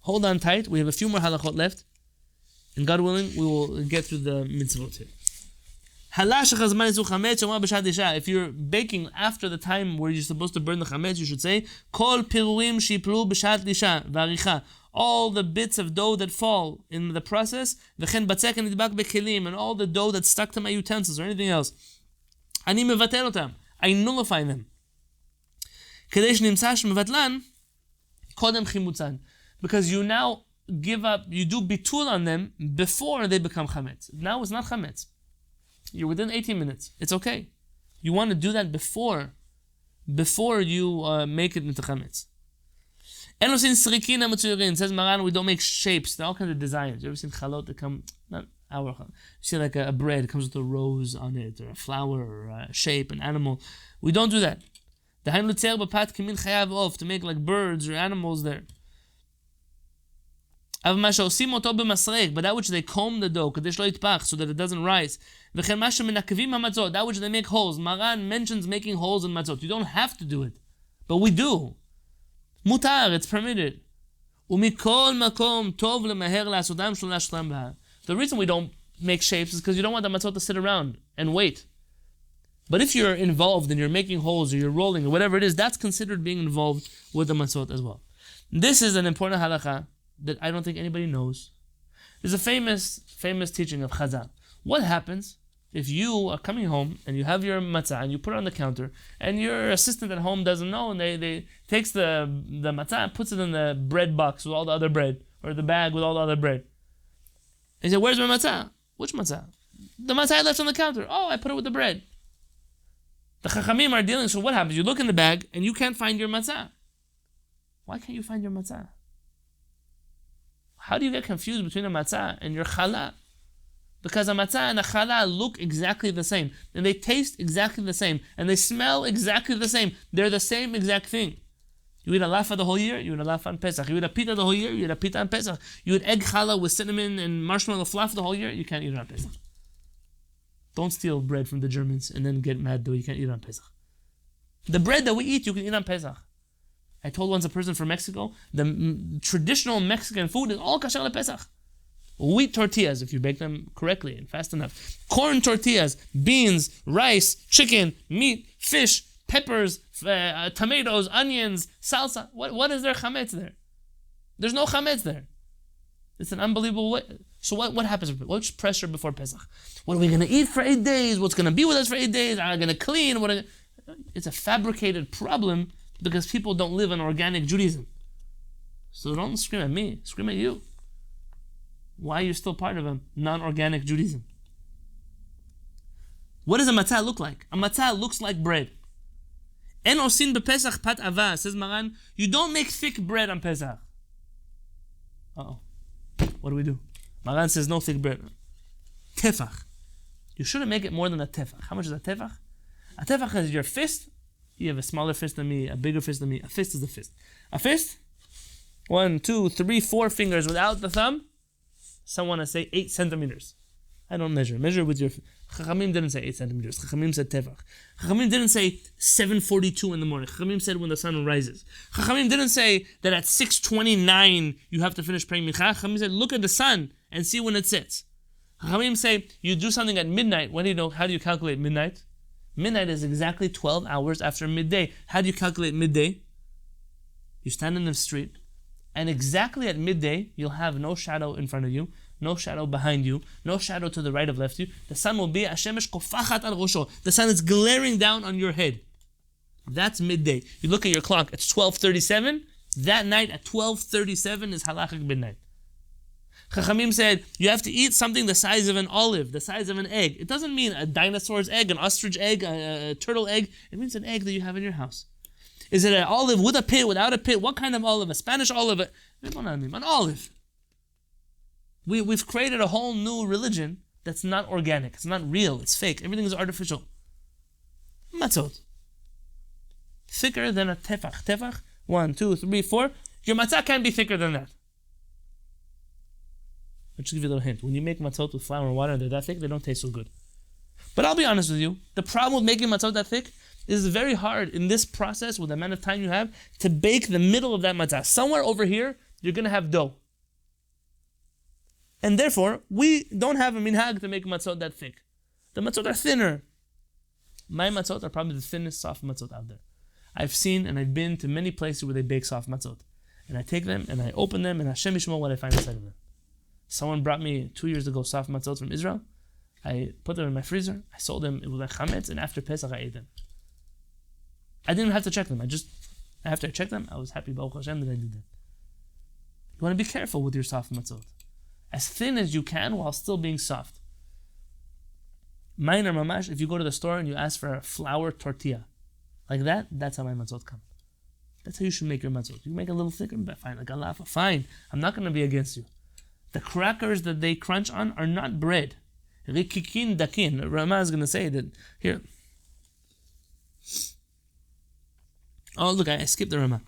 Hold on tight. We have a few more halachot left. And God willing, we will get through the mitzvot here. If you're baking after the time where you're supposed to burn the chametz, you should say, Kol piruim shiplu b'shat lisha v'aricha. All the bits of dough that fall in the process, v'chen batzek nidbak bekelim, and all the dough that's stuck to my utensils or anything else. Ani mevatel otam. I nullify them. Kadesh nimsash mevatlan kodem chimutzan. Because you now give up, you do bitul on them before they become chametz. Now it's not chametz. You're within 18 minutes. It's okay. You want to do that before you make it into chametz. It says Maran, we don't make shapes. There are all kinds of designs. You ever seen chalot that come, not our chalot. You see like a bread, it comes with a rose on it, or a flower, or a shape, an animal. We don't do that. To make like birds or animals there. But that which they comb the dough, so that it doesn't rise. That which they make holes. Maran mentions making holes in matzot. You don't have to do it, but we do. Mutar, it's permitted. The reason we don't make shapes is because you don't want the matzot to sit around and wait. But if you're involved and you're making holes or you're rolling or whatever it is, that's considered being involved with the matzot as well. This is an important halacha that I don't think anybody knows. There's a famous teaching of Chazal. What happens if you are coming home and you have your matzah and you put it on the counter and your assistant at home doesn't know and they takes the matzah and puts it in the bread box with all the other bread or the bag with all the other bread. And you say, where's my matzah? Which matzah? The matzah I left on the counter. Oh, I put it with the bread. The chachamim are dealing, so what happens? You look in the bag and you can't find your matzah. Why can't you find your matzah? How do you get confused between a matzah and your challah? Because a matzah and a challah look exactly the same. And they taste exactly the same. And they smell exactly the same. They're the same exact thing. You eat a lafa the whole year, you eat a lafa on Pesach. You eat a pita the whole year, you eat a pita on Pesach. You eat egg challah with cinnamon and marshmallow fluff the whole year, you can't eat it on Pesach. Don't steal bread from the Germans and then get mad that you can't eat on Pesach. The bread that we eat, you can eat on Pesach. I told once a person from Mexico, the traditional Mexican food is all kasher Pesach. Wheat tortillas, if you bake them correctly and fast enough. Corn tortillas, beans, rice, chicken, meat, fish, peppers, tomatoes, onions, salsa. What is there chametz there? There's no chametz there. It's an unbelievable way. So what happens? What's pressure before Pesach? What are we going to eat for 8 days? What's going to be with us for 8 days? Are we going to clean? It's a fabricated problem because people don't live in organic Judaism. So don't scream at me. Scream at you. Why are you still part of a non-organic Judaism? What does a matzah look like? A matzah looks like bread. En osin bepesach pat ava, says Maran. You don't make thick bread on Pesach. Uh-oh. What do we do? Maran says no thick bread. Tefach. You shouldn't make it more than a tefach. How much is a tefach? A tefach is your fist. You have a smaller fist than me, a bigger fist than me. A fist is a fist. A fist? 1, 2, 3, 4 fingers without the thumb. Some want to say 8 centimeters. I don't measure. Measure with your... Chachamim didn't say 8 centimeters. Chachamim said tefach. Chachamim didn't say 7:42 in the morning. Chachamim said when the sun rises. Chachamim didn't say that at 6:29 you have to finish praying mincha. Chachamim said look at the sun and see when it sets. Chachamim say you do something at midnight. When do you know? How do you calculate midnight? Midnight is exactly 12 hours after midday. How do you calculate midday? You stand in the street, and exactly at midday, you'll have no shadow in front of you, no shadow behind you, no shadow to the right of left you. The sun will be Hashemesh kofachat al rosho. The sun is glaring down on your head. That's midday. You look at your clock, it's 12:37. That night at 12:37 is halachic midnight. Chachamim said, you have to eat something the size of an olive, the size of an egg. It doesn't mean a dinosaur's egg, an ostrich egg, a turtle egg. It means an egg that you have in your house. Is it an olive with a pit, without a pit? What kind of olive? A Spanish olive? An olive. We've created a whole new religion that's not organic. It's not real. It's fake. Everything is artificial. Matzot. Thicker than a tefach. Tefach, 1, 2, 3, 4. Your matzah can't be thicker than that. I'll just give you a little hint. When you make matzot with flour and water and they're that thick, they don't taste so good. But I'll be honest with you. The problem with making matzot that thick is very hard in this process, with the amount of time you have, to bake the middle of that matzah. Somewhere over here, you're going to have dough. And therefore, we don't have a minhag to make matzot that thick. The matzot are thinner. My matzot are probably the thinnest soft matzot out there. I've seen and I've been to many places where they bake soft matzot. And I take them and I open them and Hashem Yishmo what I find inside of them. Someone brought me 2 years ago soft matzot from Israel. I put them in my freezer. I sold them. It was like chametz, and after Pesach I ate them. I didn't even have to check them. After I checked them, I was happy Baruch Hashem that I did that. You want to be careful with your soft matzot. As thin as you can while still being soft. Mine are mamash, if you go to the store and you ask for a flour tortilla, like that, that's how my matzot come. That's how you should make your matzot. You make it a little thicker, fine, like Allah, fine. I'm not going to be against you. The crackers that they crunch on are not bread. Rikikin dakin. Rama is going to say that here. Oh, look, I skipped the Rama.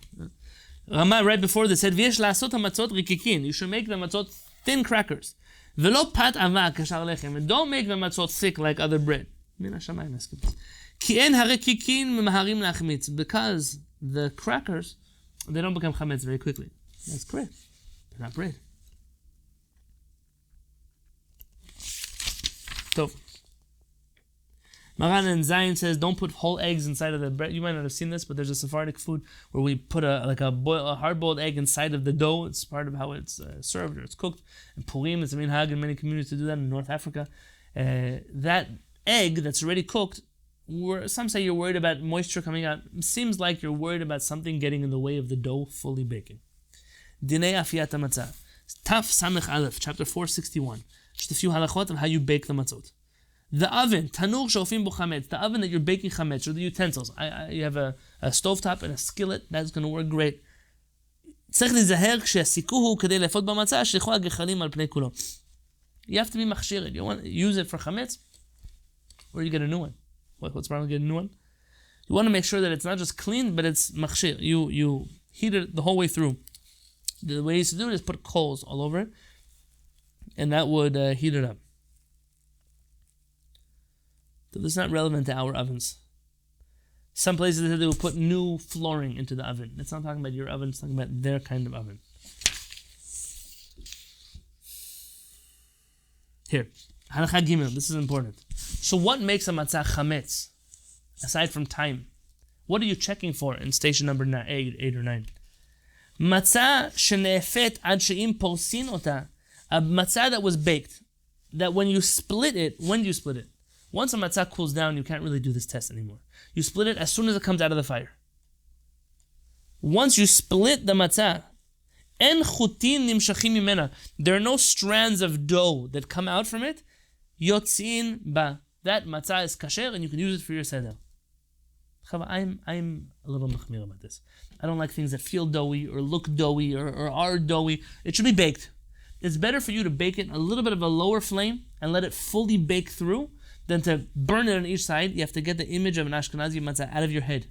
Rama right before this said, "V'yesh la'asot hamatzot rikikin." You should make the matzot thin crackers. V'lo pat ava kashar lechem. And don't make the matzot thick like other bread. Min hashamayim, I skipped this. Ki en harikikin memaharim lachmitz. Because the crackers, they don't become chametz very quickly. That's correct. They're not bread. So, Maran and Zayin says, don't put whole eggs inside of the bread. You might not have seen this, but there's a Sephardic food where we put a hard-boiled egg inside of the dough. It's part of how it's served or it's cooked. And Purim is a minhag in many communities to do that in North Africa. That egg that's already cooked, some say you're worried about moisture coming out. It seems like you're worried about something getting in the way of the dough fully baking. Dinei afiyat hamatzah. Taf Samech Aleph, chapter 461. Just a few halachot of how you bake the matzot. The oven, tanur shofim bo chametz, the oven that you're baking chametz, or the utensils. You have a stovetop and a skillet, that's going to work great. You have to be machshirid. You want to use it for chametz, or you get a new one. What's wrong with getting a new one? You want to make sure that it's not just clean, but it's machshir. You heat it the whole way through. The way you used to do it is put coals all over it, and that would heat it up. So this is not relevant to our ovens. Some places they will put new flooring into the oven. It's not talking about your oven, it's talking about their kind of oven. Here, Halacha Gimel, this is important. So what makes a matzah chametz, aside from time? What are you checking for in station number 8 or 9? Matzah shene'efet ad she'im porsin ota. A matzah that was baked, that when you split it, when do you split it? Once a matzah cools down, you can't really do this test anymore. You split it as soon as it comes out of the fire. Once you split the matzah, en chutin nimshachim mimena. There are no strands of dough that come out from it. Yotzin ba. That matzah is kasher and you can use it for your seder. I'm a little machmir about this. I don't like things that feel doughy or look doughy or are doughy. It should be baked. It's better for you to bake it a little bit of a lower flame and let it fully bake through than to burn it on each side. You have to get the image of an Ashkenazi matzah out of your head.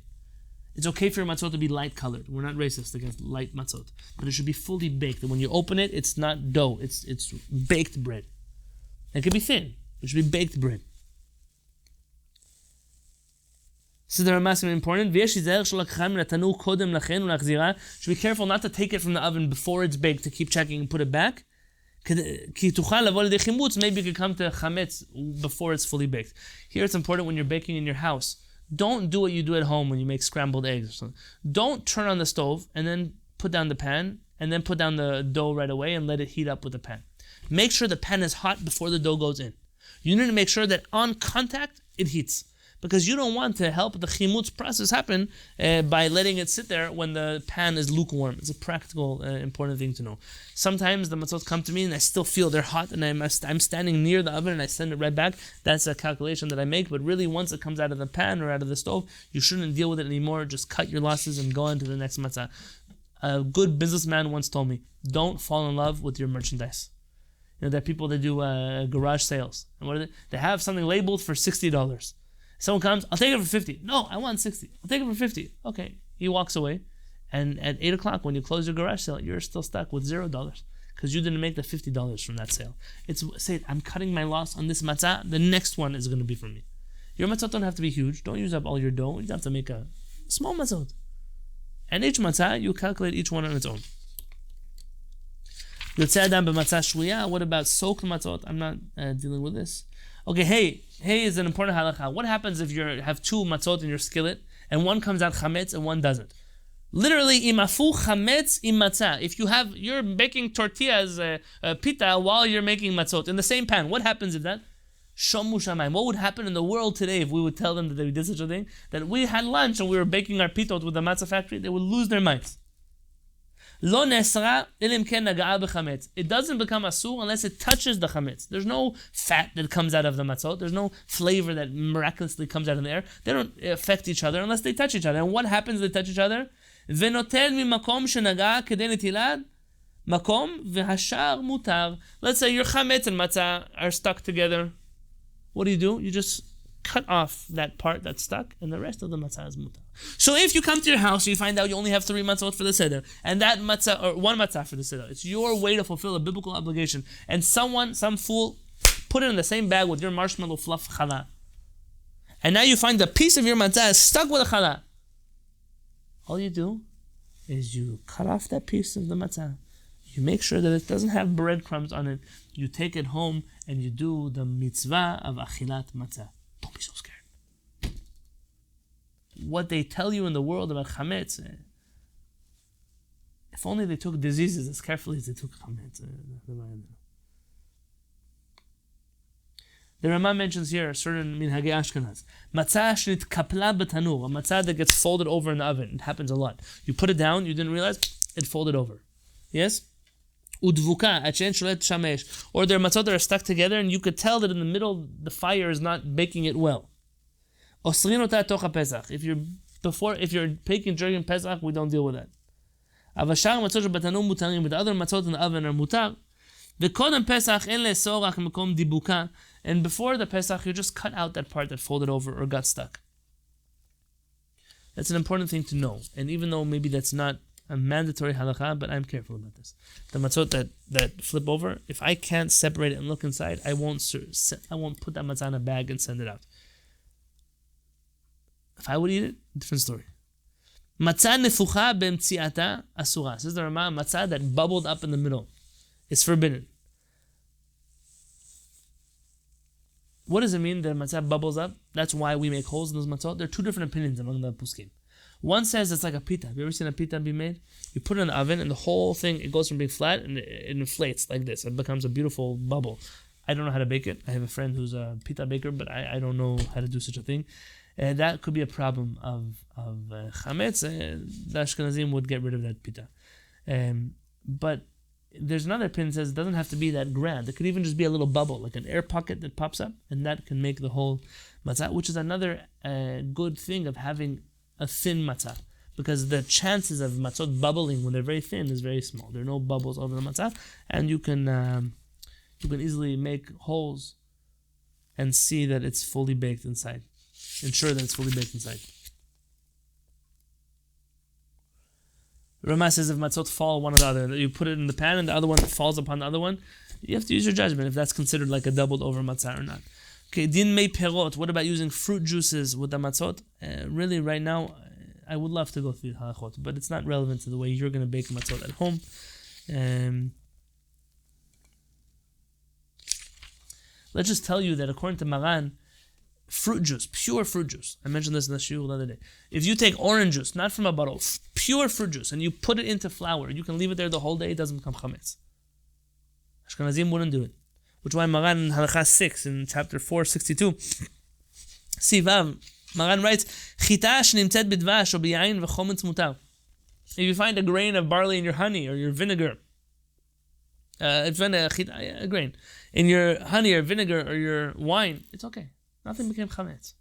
It's okay for your matzot to be light colored. We're not racist against light matzot, but it should be fully baked. And when you open it, it's not dough. It's baked bread. It can be thin. It should be baked bread. So the Ramah is important. Should be careful not to take it from the oven before it's baked to keep checking and put it back. Maybe you could come to chametz before it's fully baked. Here it's important when you're baking in your house. Don't do what you do at home when you make scrambled eggs or something. Don't turn on the stove and then put down the pan and then put down the dough right away and let it heat up with the pan. Make sure the pan is hot before the dough goes in. You need to make sure that on contact it heats, because you don't want to help the chimutz process happen by letting it sit there when the pan is lukewarm. It's a practical, important thing to know. Sometimes the matzot come to me and I still feel they're hot and I'm standing near the oven and I send it right back. That's a calculation that I make, but really once it comes out of the pan or out of the stove, you shouldn't deal with it anymore. Just cut your losses and go on to the next matzah. A good businessman once told me, don't fall in love with your merchandise. There are people that do garage sales. And what are they? They have something labeled for $60. Someone comes, I'll take it for 50. No, I want 60. I'll take it for 50. Okay. He walks away. And at 8 o'clock, when you close your garage sale, you're still stuck with $0 because you didn't make the $50 from that sale. Say, I'm cutting my loss on this matzah. The next one is going to be for me. Your matzot don't have to be huge. Don't use up all your dough. You have to make a small matzot. And each matzah, you calculate each one on its own. What about soaked matzot? I'm not dealing with this. Okay, hey is an important halacha. What happens if you have 2 matzot in your skillet and one comes out chametz and one doesn't? Literally, imafu chametz im matzah. If you're baking tortillas, pita, while you're making matzot in the same pan, what happens if that? Shomu shamayim. What would happen in the world today if we would tell them that we did such a thing? That we had lunch and we were baking our pitot with the matzah factory, they would lose their minds. Lo nesra ilim ken naga'a b'chametz. It doesn't become asur unless it touches the chametz. There's no fat that comes out of the matzot. There's no flavor that miraculously comes out of the air. They don't affect each other unless they touch each other. And what happens if they touch each other? V'notel mimakom shenaga'a kedei netilad makom v'hashar mutar. Let's say your chametz and matzah are stuck together. What do? You just cut off that part that's stuck, and the rest of the matzah is mutar. So if you come to your house, you find out you only have 3 matzot for the seder, and that matzah, or 1 matzah for the seder, it's your way to fulfill a biblical obligation, and some fool, put it in the same bag with your marshmallow fluff challah. And now you find the piece of your matzah is stuck with a challah. All you do is you cut off that piece of the matzah. You make sure that it doesn't have breadcrumbs on it. You take it home, and you do the mitzvah of achilat matzah. Don't be so scared. What they tell you in the world about chametz, if only they took diseases as carefully as they took chametz. The Ramah mentions here a certain minhagei Ashkenaz. Matzah shnitkapla b'tanur, a matzah that gets folded over in the oven. It happens a lot. You put it down, you didn't realize, it folded over. Yes? Udvuka, achen sholet shamesh. Or there are matzot that are stuck together and you could tell that in the middle the fire is not baking it well. Osrinota tocha Pesach. If you're baking during Pesach, we don't deal with that. Avashar matzot b'tanur mutarim, but the other matzot in the oven are mutar. V'kodem Pesach en le'sorach mekom dibuka. And before the Pesach, you just cut out that part that folded over or got stuck. That's an important thing to know. And even though maybe that's not a mandatory halacha, but I'm careful about this. The matzot that flip over, if I can't separate it and look inside, I won't put that matzah in a bag and send it out. If I would eat it, different story. Matzah nefucha b'mtziata asura. Says the Rama, matzah that bubbled up in the middle is forbidden. What does it mean that matzah bubbles up? That's why we make holes in those matzot. There are two different opinions among the poskim. One says it's like a pita. Have you ever seen a pita be made? You put it in the oven and the whole thing, it goes from being flat and it inflates like this. It becomes a beautiful bubble. I don't know how to bake it. I have a friend who's a pita baker, but I don't know how to do such a thing. That could be a problem of chametz. The Ashkenazim would get rid of that pita. But there's another opinion that says it doesn't have to be that grand. It could even just be a little bubble, like an air pocket that pops up, and that can make the whole matzah, which is another good thing of having a thin matzah, because the chances of matzot bubbling when they're very thin is very small. There are no bubbles over the matzah, and you can easily make holes and see that it's fully baked inside. Ensure that it's fully baked inside. Rama says if matzot fall one on the other, you put it in the pan and the other one falls upon the other one, you have to use your judgment if that's considered like a doubled over matzah or not. Okay, din mei perot. What about using fruit juices with the matzot? Really, right now, I would love to go through halachot, but it's not relevant to the way you're going to bake matzot at home. Let's just tell you that according to Maran, fruit juice, pure fruit juice. I mentioned this in the Shiur the other day. If you take orange juice, not from a bottle, pure fruit juice, and you put it into flour, you can leave it there the whole day, it doesn't become chametz. Ashkenazim wouldn't do it. Which is why Maran in Halacha 6, in chapter 462, Sivav, Maran writes, Chita shnimtzet b'dvash o b'yayin v'chometz mutar. If you find a grain of barley in your honey or your vinegar, a grain, in your honey or vinegar or your wine, it's okay. Nothing became chametz.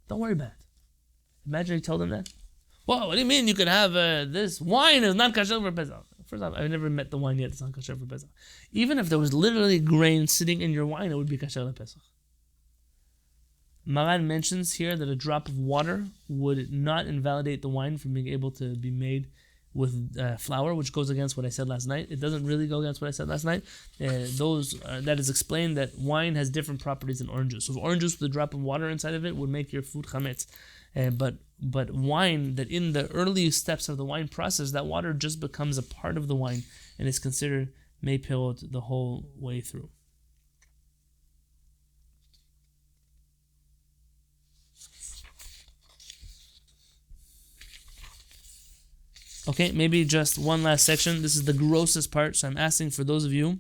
Don't worry about it. Imagine you told them that. Whoa, what do you mean you could have this? Wine is not kasher for Pesach. First off, I've never met the wine yet that's not kasher for Pesach. Even if there was literally grain sitting in your wine, it would be kasher for Pesach. Maran mentions here that a drop of water would not invalidate the wine from being able to be made with flour, which goes against what I said last night. It doesn't really go against what I said last night. That is explained that wine has different properties than orange juice. So orange juice with a drop of water inside of it would make your food chametz. But wine, that in the early steps of the wine process, that water just becomes a part of the wine and is considered mei perot the whole way through. Okay, maybe just one last section. This is the grossest part, so I'm asking for those of you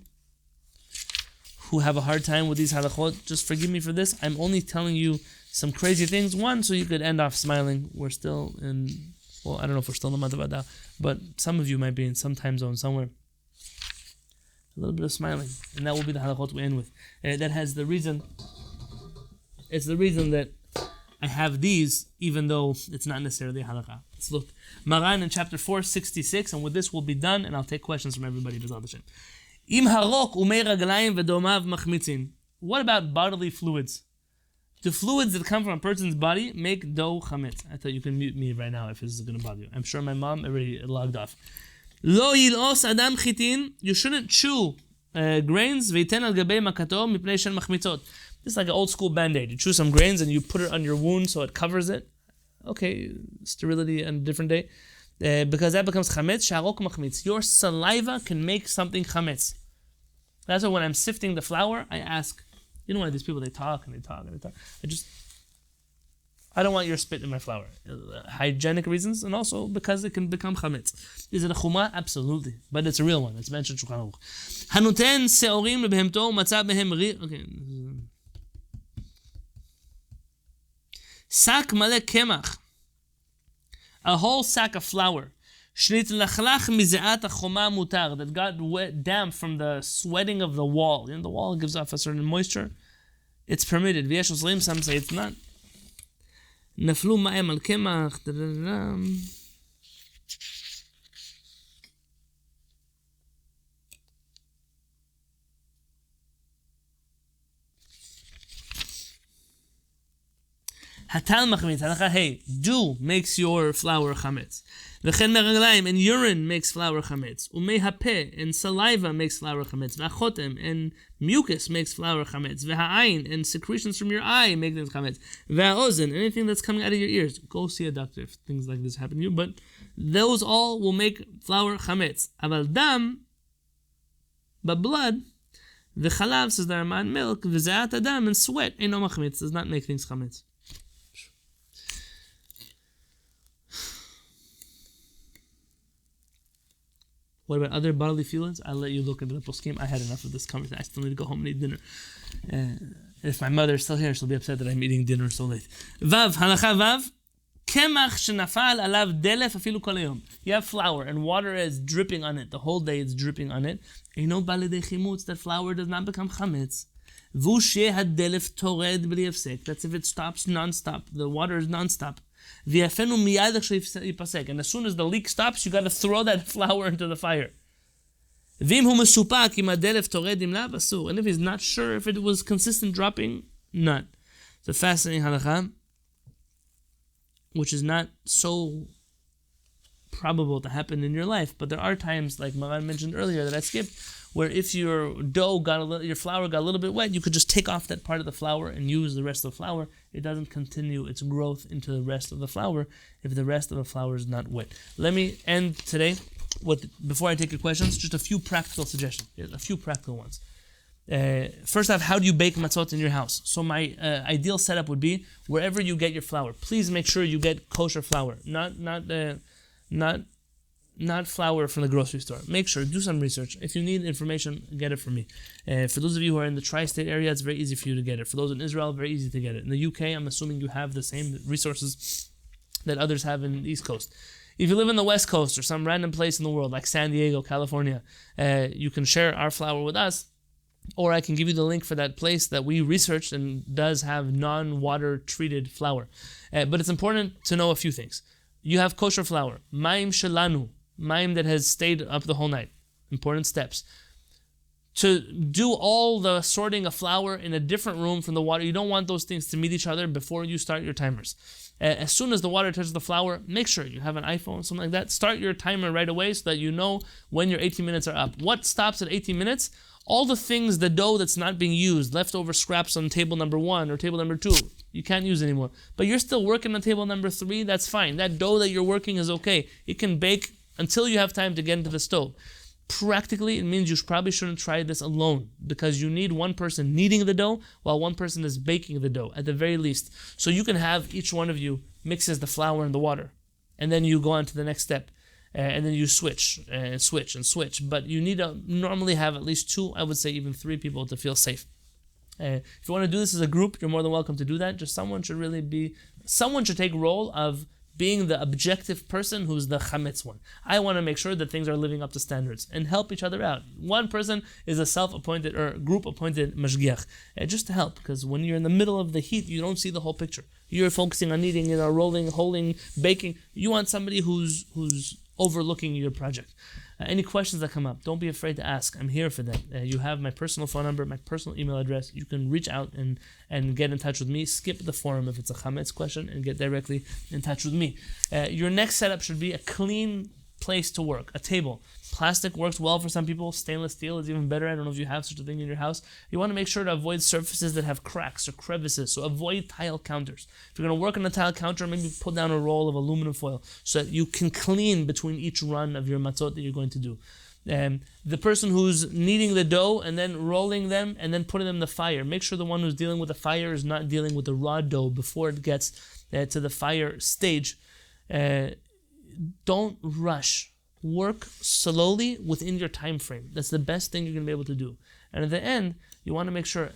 who have a hard time with these halachot, just forgive me for this. I'm only telling you some crazy things. One, so you could end off smiling. We're still in, well, I don't know if we're still in the Matzah and Marror, but some of you might be in some time zone somewhere. A little bit of smiling, and that will be the halachot we end with. That has the reason, it's the reason that I have these, even though it's not necessarily a halakha. Let's look. Maran in chapter 466, and with this we'll be done, and I'll take questions from everybody. Im harok umei raglayim v'domav machmitzin. What about bodily fluids? The fluids that come from a person's body make dough chametz. I thought you can mute me right now if this is going to bother you. I'm sure my mom already logged off. Lo yil'os adam chitin. You shouldn't chew grains v'yiten al gabei makato mipnei shen machmitzot. This is like an old school band-aid. You chew some grains and you put it on your wound so it covers it. Okay, sterility on a different day. Because that becomes chametz, sharok machmitz. Your saliva can make something chametz. That's why when I'm sifting the flour, I ask, you know why these people, they talk and they talk and they talk. I don't want your spit in my flour. Hygienic reasons, and also because it can become chametz. Is it a chumah? Absolutely. But it's a real one. It's mentioned in Shulchan Aruch. Hanuten seorim lebehemto matzah behem ri. Okay. Sak malek kemach. A whole sack of flour. Shnitlachlach mizeat hachoma mutar. That got wet, damp from the sweating of the wall. You know, the wall gives off a certain moisture. It's permitted. V'yesh osrim, some say it's not. Naflu ma'em al kemach. Hatal machmitz. Halacha hey, dew makes your flour chametz. V'chen meraglayim, and urine makes flour chametz. Umei hapeh, and saliva makes flour chametz. V'achotem, and mucus makes flour chametz. V'ha'ayin, and secretions from your eye make them chametz. V'ha'ozen, anything that's coming out of your ears. Go see a doctor if things like this happen to you. But those all will make flour chametz. Aval dam, but blood, the chalav, says the Raman, milk, v'ze'at adam, and sweat, eino machmitz, does not make things chametz. What about other bodily feelings? I'll let you look at the poskim. I had enough of this conversation. I still need to go home and eat dinner. If my mother is still here, she'll be upset that I'm eating dinner so late. Vav, halacha vav. Kemach shenafal alav delef afilu kol hayom. You have flour and water is dripping on it. The whole day it's dripping on it. Eino balidei chimutz. That flour does not become chametz. V'usheh hadelef tored b'li hefsek. That's if it stops non-stop. The water is non-stop. And as soon as the leak stops, you got to throw that flour into the fire. And if he's not sure if it was consistent dropping, not. It's a fascinating halacha, which is not so probable to happen in your life, but there are times, like Maran mentioned earlier that I skipped, where if your your flour got a little bit wet, you could just take off that part of the flour and use the rest of the flour. It doesn't continue its growth into the rest of the flour if the rest of the flour is not wet. Let me end today with, before I take your questions, just a few practical suggestions, a few practical ones. First off, how do you bake matzot in your house? So my ideal setup would be wherever you get your flour, please make sure you get kosher flour, not flour from the grocery store. Make sure, do some research. If you need information, get it from me. For those of you who are in the tri-state area, it's very easy for you to get it. For those in Israel, very easy to get it. In the UK, I'm assuming you have the same resources that others have in the East Coast. If you live in the West Coast or some random place in the world, like San Diego, California, you can share our flour with us, or I can give you the link for that place that we researched and does have non-water treated flour. But it's important to know a few things. You have kosher flour, maim shelanu, maim that has stayed up the whole night. Important steps. To do all the sorting of flour in a different room from the water, you don't want those things to meet each other before you start your timers. As soon as the water touches the flour, make sure you have an iPhone, something like that. Start your timer right away so that you know when your 18 minutes are up. What stops at 18 minutes? All the things, the dough that's not being used, leftover scraps on table number 1 or table number 2, you can't use anymore. But you're still working on table number 3, that's fine. That dough that you're working is okay. It can bake until you have time to get into the stove. Practically, it means you probably shouldn't try this alone because you need one person kneading the dough while one person is baking the dough, at the very least. So you can have each one of you mixes the flour and the water, and then you go on to the next step, and then you switch and switch and switch. But you need to normally have at least 2, I would say even 3 people to feel safe. If you want to do this as a group, you're more than welcome to do that. Just someone should take role of being the objective person who's the chametz one. I want to make sure that things are living up to standards and help each other out. One person is a self-appointed or group-appointed mashgiach, just to help, because when you're in the middle of the heat, you don't see the whole picture. You're focusing on kneading, rolling, holding, baking. You want somebody who's overlooking your project. Any questions that come up, don't be afraid to ask. I'm here for them. You have my personal phone number, my personal email address. You can reach out and get in touch with me. Skip the forum if it's a chametz question and get directly in touch with me. Your next setup should be a clean place to work, a table. Plastic works well for some people. Stainless steel is even better. I don't know if you have such a thing in your house. You want to make sure to avoid surfaces that have cracks or crevices. So avoid tile counters. If you're going to work on a tile counter, maybe put down a roll of aluminum foil so that you can clean between each run of your matzot that you're going to do. The person who's kneading the dough and then rolling them and then putting them in the fire, make sure the one who's dealing with the fire is not dealing with the raw dough before it gets to the fire stage. Don't rush. Work slowly within your time frame. That's the best thing you're going to be able to do. And at the end, you want to make sure,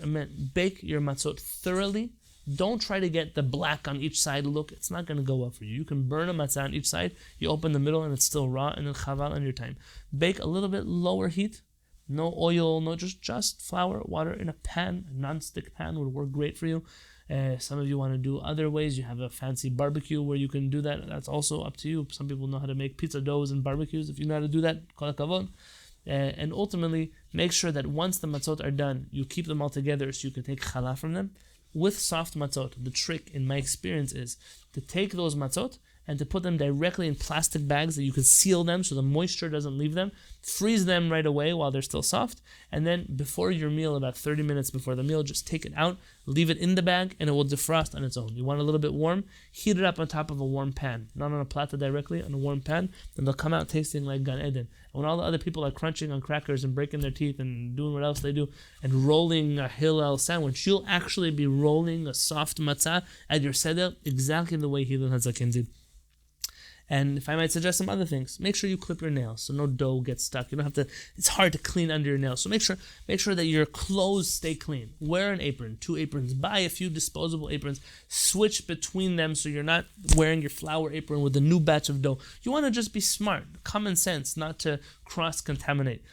bake your matzot thoroughly. Don't try to get the black on each side look. It's not going to go well for you. You can burn a matzah on each side. You open the middle and it's still raw, and then chaval on your time. Bake a little bit lower heat. No oil, no just flour, water in a pan. A non-stick pan would work great for you. Some of you want to do other ways. You have a fancy barbecue where you can do that. That's also up to you. Some people know how to make pizza doughs and barbecues. If you know how to do that, kol hakavod. And ultimately, make sure that once the matzot are done, you keep them all together so you can take challah from them. with soft matzot, the trick in my experience is to take those matzot and to put them directly in plastic bags that you can seal them so the moisture doesn't leave them, freeze them right away while they're still soft, and then before your meal, about 30 minutes before the meal, just take it out, leave it in the bag, and it will defrost on its own. You want a little bit warm, heat it up on top of a warm pan, not on a plata directly, on a warm pan, and they'll come out tasting like Gan Eden. And when all the other people are crunching on crackers and breaking their teeth and doing what else they do, and rolling a Hillel sandwich, you'll actually be rolling a soft matzah at your seder exactly the way Hillel Hazaken did. And if I might suggest some other things, make sure you clip your nails so no dough gets stuck. You don't have to. It's hard to clean under your nails, so make sure that your clothes stay clean. Wear an apron, 2 aprons. Buy a few disposable aprons. Switch between them so you're not wearing your flour apron with a new batch of dough. You want to just be smart, common sense, not to cross-contaminate.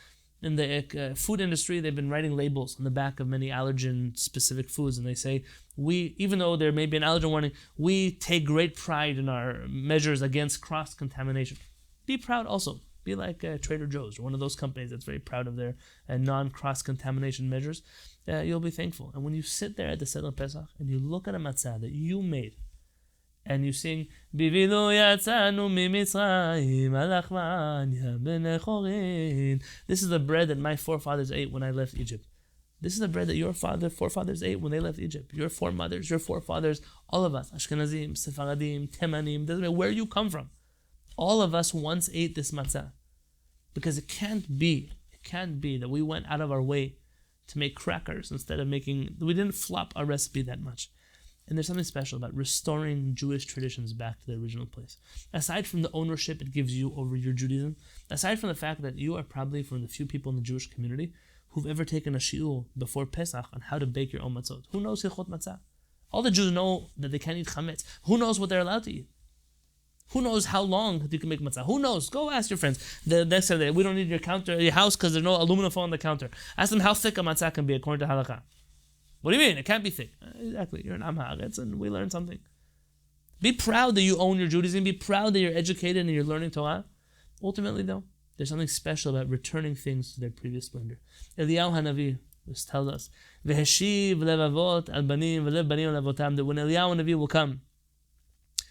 In the food industry, they've been writing labels on the back of many allergen-specific foods, and they say, even though there may be an allergen warning, we take great pride in our measures against cross-contamination. Be proud also. Be like Trader Joe's, or one of those companies that's very proud of their non-cross-contamination measures. You'll be thankful. And when you sit there at the Seder Pesach, and you look at a matzah that you made, and you sing, Bivilo yatzanu mimitzrayim alachmanya benechorin. This is the bread that my forefathers ate when I left Egypt. This is the bread that your forefathers ate when they left Egypt. Your foremothers, your forefathers, all of us, Ashkenazim, Sepharadim, Temanim, doesn't matter where you come from. All of us once ate this matzah. Because it can't be that we went out of our way to make crackers instead of we didn't flop our recipe that much. And there's something special about restoring Jewish traditions back to their original place. Aside from the ownership it gives you over your Judaism, aside from the fact that you are probably from the few people in the Jewish community who've ever taken a shiur before Pesach on how to bake your own matzot. Who knows hilchot matzah? All the Jews know that they can't eat chametz. Who knows what they're allowed to eat? Who knows how long you can make matzah? Who knows? Go ask your friends. The next day, we don't need your house because there's no aluminum foil on the counter. Ask them how thick a matzah can be according to Halacha. What do you mean? It can't be thick. Exactly. You're an Am Haaretz, and we learned something. Be proud that you own your Judaism. Be proud that you're educated and you're learning Torah. Ultimately, though, there's something special about returning things to their previous splendor. Eliyahu Hanavi tells us, "Veheshiv levavot al banim velev banim al avotam," that when Eliyahu Hanavi will come,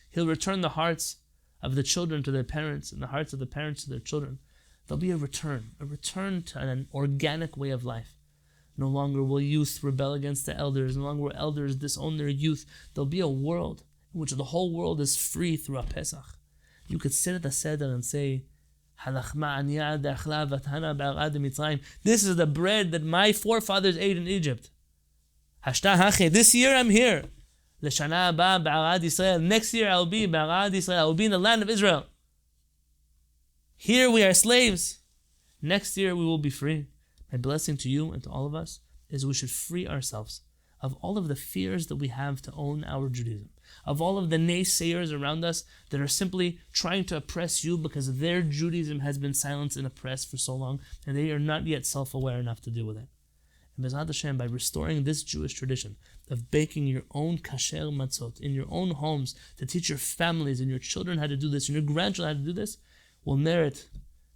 he'll return the hearts of the children to their parents and the hearts of the parents to their children. There'll be a return to an organic way of life. No longer will youth rebel against the elders. No longer will elders disown their youth. There'll be a world in which the whole world is free through a Pesach. You could sit at the Seder and say, this is the bread that my forefathers ate in Egypt. This year I'm here. Next year I'll be Ba'arad Israel. I will be in the land of Israel. Here we are slaves. Next year we will be free. My blessing to you and to all of us is we should free ourselves of all of the fears that we have to own our Judaism, of all of the naysayers around us that are simply trying to oppress you because their Judaism has been silenced and oppressed for so long, and they are not yet self-aware enough to deal with it. And B'ezrat Hashem, by restoring this Jewish tradition of baking your own kasher matzot in your own homes to teach your families and your children how to do this and your grandchildren how to do this, will merit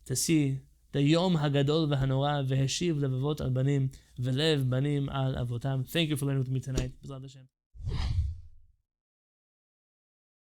to see the Yom HaGadol v'Hanora v'Heshiv levavot al banim v'lev banim al avotam. Thank you for learning with me tonight. B'ezrat Hashem.